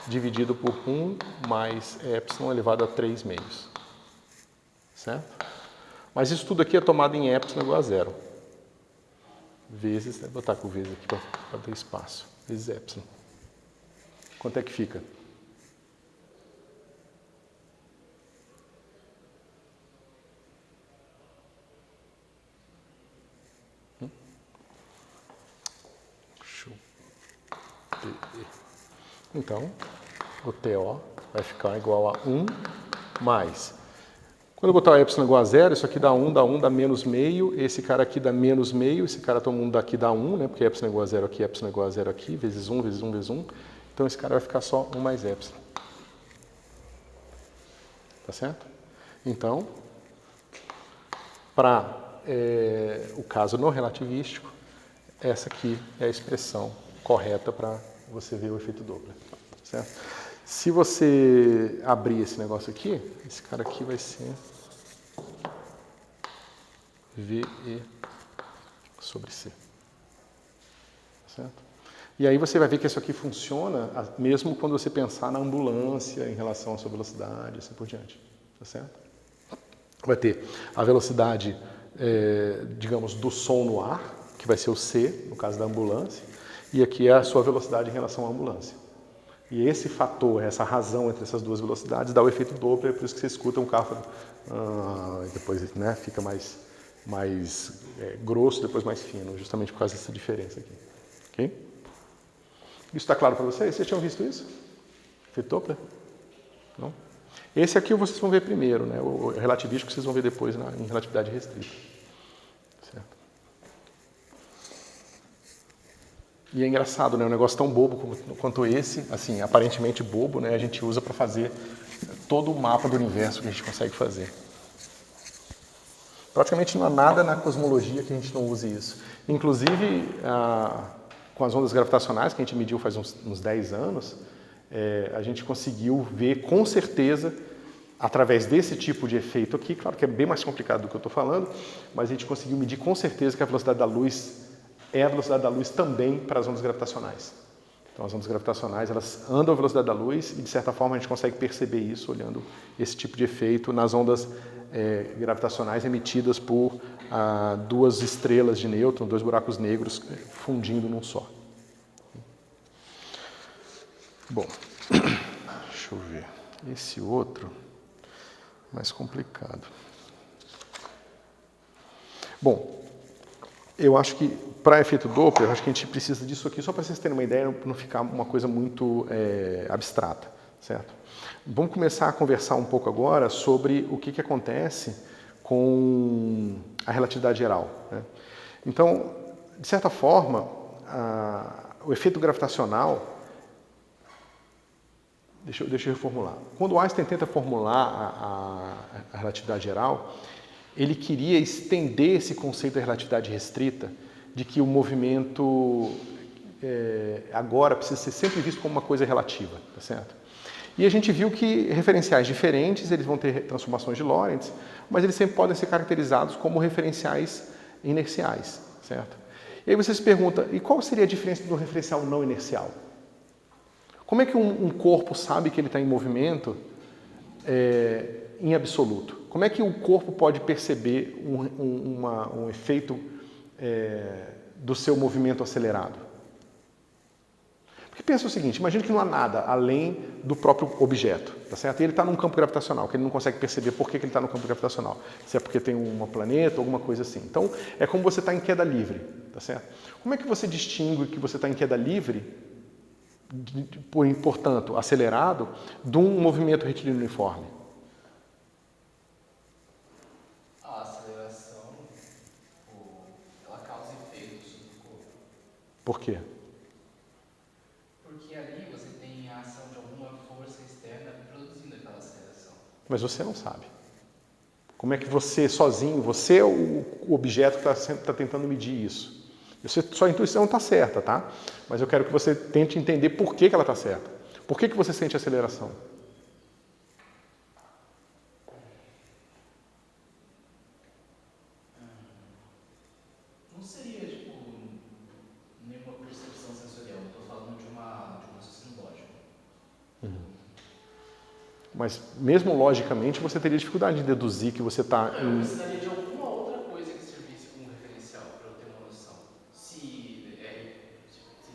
dividido por 1 mais epsilon elevado a 3 meios. Certo? Mas isso tudo aqui é tomado em epsilon igual a 0. Vezes, vou botar com vezes aqui para ter espaço, vezes epsilon. Quanto é que fica? Então, o TO vai ficar igual a 1 mais. Quando eu botar o epsilon igual a 0, isso aqui dá 1, dá menos meio, esse cara aqui dá menos meio, esse cara todo mundo daqui dá 1, né? Porque epsilon igual a 0 aqui, epsilon igual a 0 aqui, vezes 1, vezes 1, vezes 1. Então esse cara vai ficar só 1 mais epsilon. Tá certo? Então, para o caso não relativístico, essa aqui é a expressão correta para você ver o efeito Doppler. Certo? Se você abrir esse negócio aqui, esse cara aqui vai ser VE sobre C. Certo? E aí você vai ver que isso aqui funciona mesmo quando você pensar na ambulância em relação à sua velocidade, assim por diante. Tá certo? Vai ter a velocidade, digamos, do som no ar, que vai ser o C, no caso da ambulância, e aqui é a sua velocidade em relação à ambulância. E esse fator, essa razão entre essas duas velocidades, dá o efeito Doppler, por isso que você escuta um carro e depois fica mais grosso, depois mais fino, justamente por causa dessa diferença aqui. Ok? Isso está claro para vocês? Vocês tinham visto isso? Efeito Doppler? Não? Esse aqui vocês vão ver primeiro, né? O relativístico vocês vão ver depois em relatividade restrita. Certo? E é engraçado, né? Um negócio tão bobo quanto esse, assim, aparentemente bobo, né? A gente usa para fazer todo o mapa do universo que a gente consegue fazer. Praticamente não há nada na cosmologia que a gente não use isso. Inclusive, com as ondas gravitacionais, que a gente mediu faz uns 10 anos, a gente conseguiu ver com certeza, através desse tipo de efeito aqui, claro que é bem mais complicado do que eu estou falando, mas a gente conseguiu medir com certeza que a velocidade da luz é a velocidade da luz também para as ondas gravitacionais. Então, as ondas gravitacionais, elas andam à velocidade da luz e, de certa forma, a gente consegue perceber isso olhando esse tipo de efeito nas ondas gravitacionais emitidas por duas estrelas de nêutron, dois buracos negros fundindo num só. Bom, deixa eu ver. Esse outro, mais complicado. Bom, eu acho que para efeito Doppler, eu acho que a gente precisa disso aqui só para vocês terem uma ideia, para não ficar uma coisa muito abstrata, certo? Vamos começar a conversar um pouco agora sobre o que acontece com a relatividade geral, né? Então, de certa forma, o efeito gravitacional... Deixa eu reformular. Quando Einstein tenta formular a relatividade geral, ele queria estender esse conceito da relatividade restrita, de que o movimento agora precisa ser sempre visto como uma coisa relativa, tá certo? E a gente viu que referenciais diferentes, eles vão ter transformações de Lorentz, mas eles sempre podem ser caracterizados como referenciais inerciais, certo? E aí você se pergunta, e qual seria a diferença do referencial não inercial? Como é que um corpo sabe que ele está em movimento em absoluto? Como é que o corpo pode perceber um efeito do seu movimento acelerado? Porque pensa o seguinte, imagina que não há nada além do próprio objeto, tá certo? E ele está num campo gravitacional, que ele não consegue perceber por que ele está no campo gravitacional. Se é porque tem um planeta, alguma coisa assim. Então, é como você está em queda livre, tá certo? Como é que você distingue que você está em queda livre, portanto, acelerado, de um movimento retilíneo uniforme? A aceleração, ela causa efeitos sobre o corpo. Por quê? Porque ali você tem a ação de alguma força externa produzindo aquela aceleração. Mas você não sabe. Como é que você sozinho, você é o objeto que está tentando medir isso? Sua intuição está certa, tá? Mas eu quero que você tente entender por que ela está certa. Por que você sente aceleração? Não seria, nenhuma percepção sensorial. Eu estou falando de um raciocínio lógico. Mas, mesmo logicamente, você teria dificuldade de deduzir que você está Eu precisaria de alguma outra coisa que servisse como referencial para eu ter uma noção. Se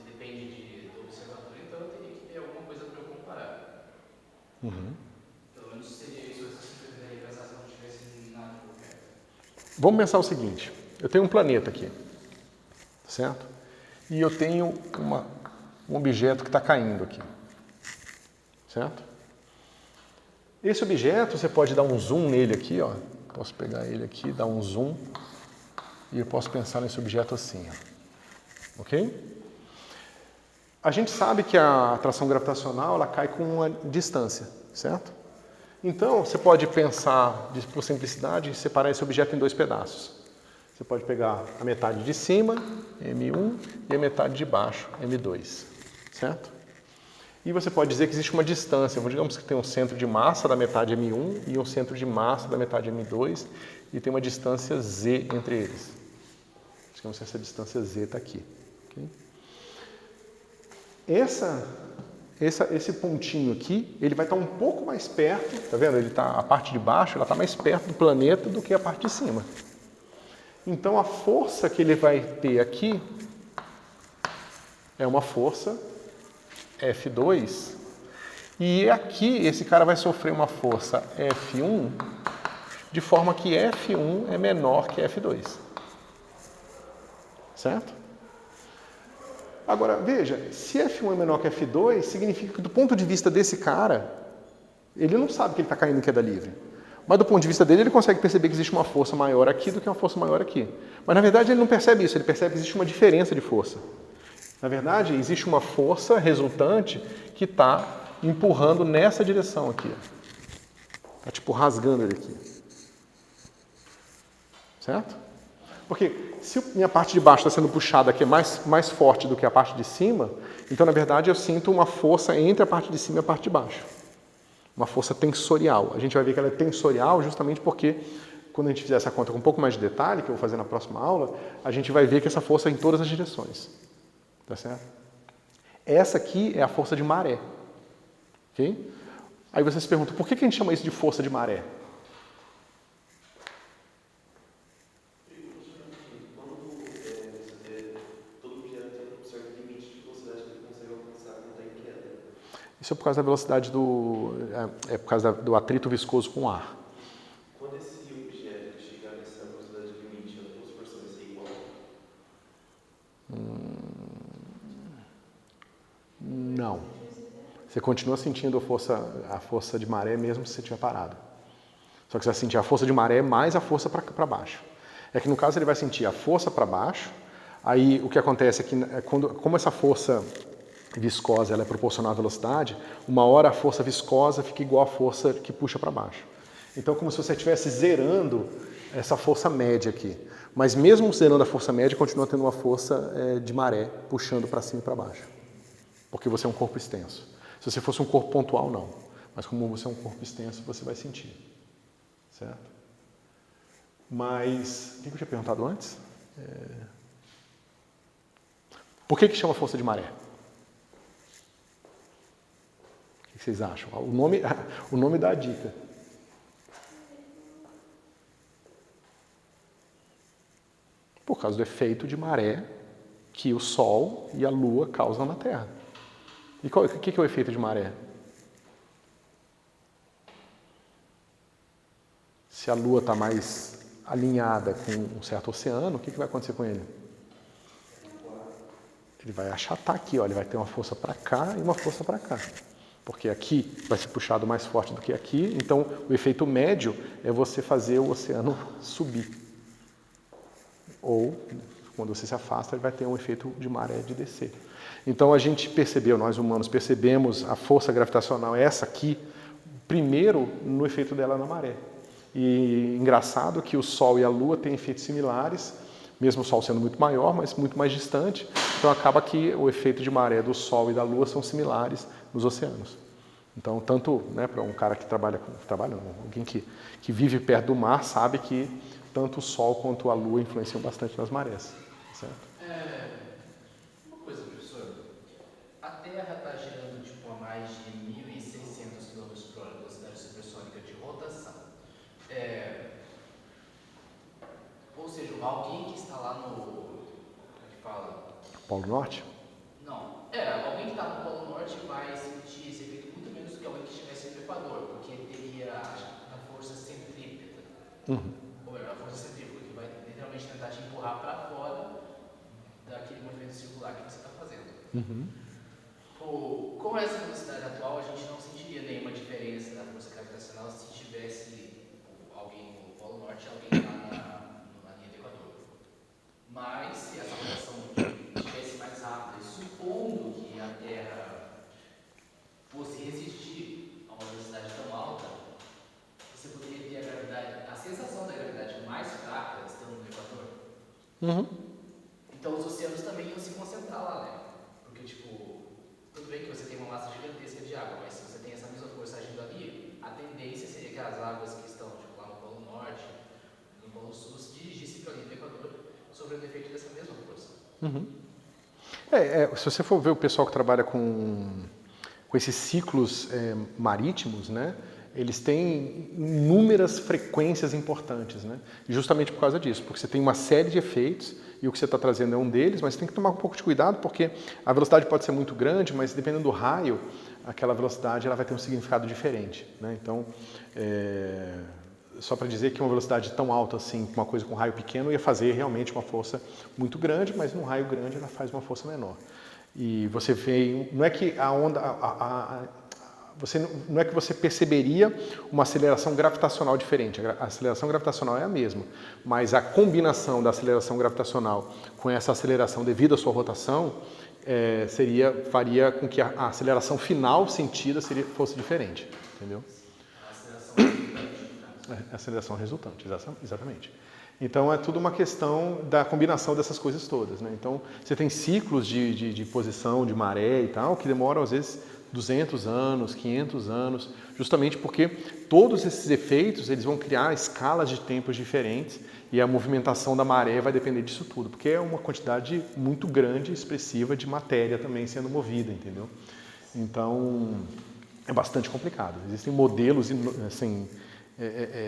depende do observador, então eu teria que ter alguma coisa para eu comparar. Pelo menos seria isso, eu tentaria pensar se não tivesse nada por perto. Vamos pensar o seguinte, eu tenho um planeta aqui, certo? E eu tenho um objeto que está caindo aqui, certo? Esse objeto, você pode dar um zoom nele aqui, ó. Posso pegar ele aqui, dar um zoom, e eu posso pensar nesse objeto assim, ó. Ok? A gente sabe que a atração gravitacional, ela cai com uma distância, certo? Então, você pode pensar, por simplicidade, separar esse objeto em dois pedaços. Você pode pegar a metade de cima, M1, e a metade de baixo, M2, certo? E você pode dizer que existe uma distância, digamos que tem um centro de massa da metade M1 e um centro de massa da metade M2, e tem uma distância Z entre eles. Digamos que essa distância Z está aqui. Okay? Esse pontinho aqui, ele vai estar um pouco mais perto, tá vendo? A parte de baixo ela está mais perto do planeta do que a parte de cima. Então a força que ele vai ter aqui é uma força F2, e aqui esse cara vai sofrer uma força F1, de forma que F1 é menor que F2. Certo? Agora, veja, se F1 é menor que F2, significa que do ponto de vista desse cara, ele não sabe que ele está caindo em queda livre. Mas do ponto de vista dele, ele consegue perceber que existe uma força maior aqui do que uma força maior aqui. Mas na verdade ele não percebe isso, ele percebe que existe uma diferença de força. Na verdade, existe uma força resultante que está empurrando nessa direção aqui. Está tipo rasgando ele aqui. Certo? Porque se a minha parte de baixo está sendo puxada aqui mais forte do que a parte de cima, então na verdade eu sinto uma força entre a parte de cima e a parte de baixo. Uma força tensorial. A gente vai ver que ela é tensorial justamente porque, quando a gente fizer essa conta com um pouco mais de detalhe, que eu vou fazer na próxima aula, a gente vai ver que essa força é em todas as direções. Tá certo? Essa aqui é a força de maré. Ok? Aí você se pergunta, por que a gente chama isso de força de maré? Isso é por causa da velocidade por causa do atrito viscoso com o ar. Quando esse objeto chegar nessa velocidade limite, a força vai ser igual? Não. Você continua sentindo a força de maré mesmo se você estiver parado. Só que você vai sentir a força de maré mais a força para baixo. É que no caso ele vai sentir a força para baixo, aí o que acontece é que como essa força viscosa ela é proporcional à velocidade, uma hora a força viscosa fica igual à força que puxa para baixo. Então é como se você estivesse zerando essa força média aqui. Mas mesmo zerando a força média, continua tendo uma força de maré puxando para cima e para baixo. Porque você é um corpo extenso. Se você fosse um corpo pontual, não. Mas como você é um corpo extenso, você vai sentir. Certo? Mas, o que eu tinha perguntado antes? Por que chama força de maré? O que vocês acham? O nome dá a dica. Por causa do efeito de maré que o Sol e a Lua causam na Terra. E o que é o efeito de maré? Se a Lua está mais alinhada com um certo oceano, o que vai acontecer com ele? Ele vai achatar aqui, ó, ele vai ter uma força para cá e uma força para cá. Porque aqui vai ser puxado mais forte do que aqui, então o efeito médio é você fazer o oceano subir. Ou, quando você se afasta, ele vai ter um efeito de maré de descer. Então a gente percebeu, nós humanos percebemos a força gravitacional, essa aqui, primeiro no efeito dela na maré. E engraçado que o Sol e a Lua têm efeitos similares, mesmo o Sol sendo muito maior, mas muito mais distante. Então acaba que o efeito de maré do Sol e da Lua são similares nos oceanos. Então, tanto para um cara que alguém que vive perto do mar, sabe que tanto o Sol quanto a Lua influenciam bastante nas marés. Certo? Uma coisa, professor. A Terra está girando a mais de 1.600 km por hora, velocidade supersônica de rotação. Ou seja, alguém que está lá no... Como é que fala? Polo Norte? Não. Alguém que está no Polo Norte vai sentir esse efeito muito menos do que alguém que estivesse no Equador, porque teria a força centrípeta. Ou melhor, a força centrífuga, que vai literalmente tentar te empurrar para fora daquele movimento circular que você está fazendo. Com essa velocidade atual, a gente não sentiria nenhuma diferença na força gravitacional se tivesse alguém no Polo Norte e alguém lá na linha do Equador. Mas se essa rotação estivesse mais rápida, e supondo que a Terra fosse resistir a uma velocidade tão alta, você poderia ter a sensação da gravidade mais fraca estando no Equador? Então os oceanos também iam se concentrar lá, né? Porque, tipo, tudo bem que você tem uma massa gigantesca de água, mas se você tem essa mesma força agindo ali, a tendência seria que as águas que estão, tipo, lá no Polo Norte, no Polo Sul, se dirigissem para ali do Equador, sofrendo o efeito dessa mesma força. Se você for ver o pessoal que trabalha com esses ciclos marítimos, né, eles têm inúmeras frequências importantes, né, justamente por causa disso, porque você tem uma série de efeitos e o que você está trazendo é um deles, mas você tem que tomar um pouco de cuidado porque a velocidade pode ser muito grande, mas dependendo do raio, aquela velocidade ela vai ter um significado diferente, né? Então, só para dizer que uma velocidade tão alta assim, uma coisa com raio pequeno, ia fazer realmente uma força muito grande, mas num raio grande ela faz uma força menor. E você vê, não é que a onda, não é que você perceberia uma aceleração gravitacional diferente, a aceleração gravitacional é a mesma, mas a combinação da aceleração gravitacional com essa aceleração devido à sua rotação faria com que a aceleração final sentida fosse diferente, entendeu? A aceleração resultante, exatamente. Então, é tudo uma questão da combinação dessas coisas todas, né? Então, você tem ciclos de posição, de maré e tal, que demoram, às vezes, 200 anos, 500 anos, justamente porque todos esses efeitos eles vão criar escalas de tempos diferentes e a movimentação da maré vai depender disso tudo, porque é uma quantidade muito grande e expressiva de matéria também sendo movida, entendeu? Então, é bastante complicado. Existem modelos, assim,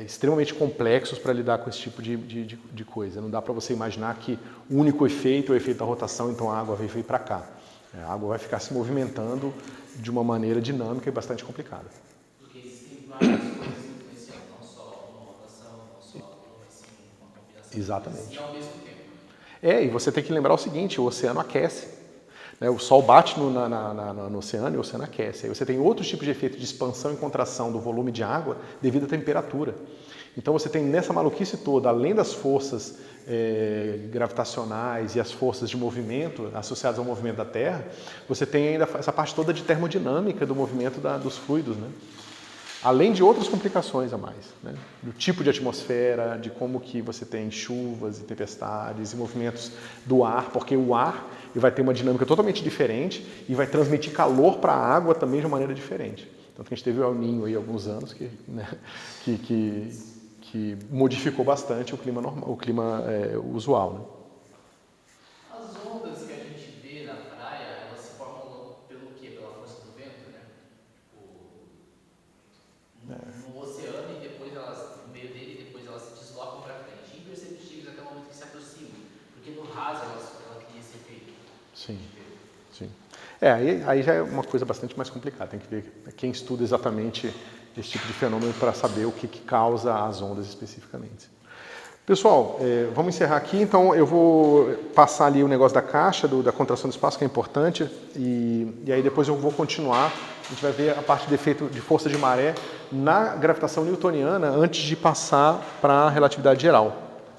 extremamente complexos para lidar com esse tipo de coisa. Não dá para você imaginar que o único efeito é o efeito da rotação, então a água veio para cá. A água vai ficar se movimentando de uma maneira dinâmica e bastante complicada. Porque existem várias coisas influenciando, não só uma rotação, não só uma combinação. Exatamente. E ao mesmo tempo. E você tem que lembrar o seguinte, o oceano aquece. O Sol bate no oceano e o oceano aquece. Aí você tem outros tipos de efeito de expansão e contração do volume de água devido à temperatura. Então você tem nessa maluquice toda, além das forças gravitacionais e as forças de movimento associadas ao movimento da Terra, você tem ainda essa parte toda de termodinâmica do movimento dos fluidos, né? Além de outras complicações a mais, né? Do tipo de atmosfera, de como que você tem chuvas e tempestades e movimentos do ar, porque o ar vai ter uma dinâmica totalmente diferente e vai transmitir calor para a água também de uma maneira diferente. Tanto que a gente teve o El Niño aí há alguns anos que modificou bastante o clima normal, o clima usual, né? As ondas que a gente vê na praia, elas se formam pelo quê? Pela força do vento, né? No oceano e depois no meio dele, depois elas se deslocam para frente, imperceptíveis até o momento que se aproximam, porque no raso ela cria esse efeito. Sim. Aí já é uma coisa bastante mais complicada, tem que ver quem estuda exatamente esse tipo de fenômeno para saber o que causa as ondas especificamente. Pessoal, vamos encerrar aqui, então eu vou passar ali o negócio da caixa, da contração do espaço, que é importante, e aí depois eu vou continuar, a gente vai ver a parte de efeito de força de maré na gravitação newtoniana antes de passar para a relatividade geral.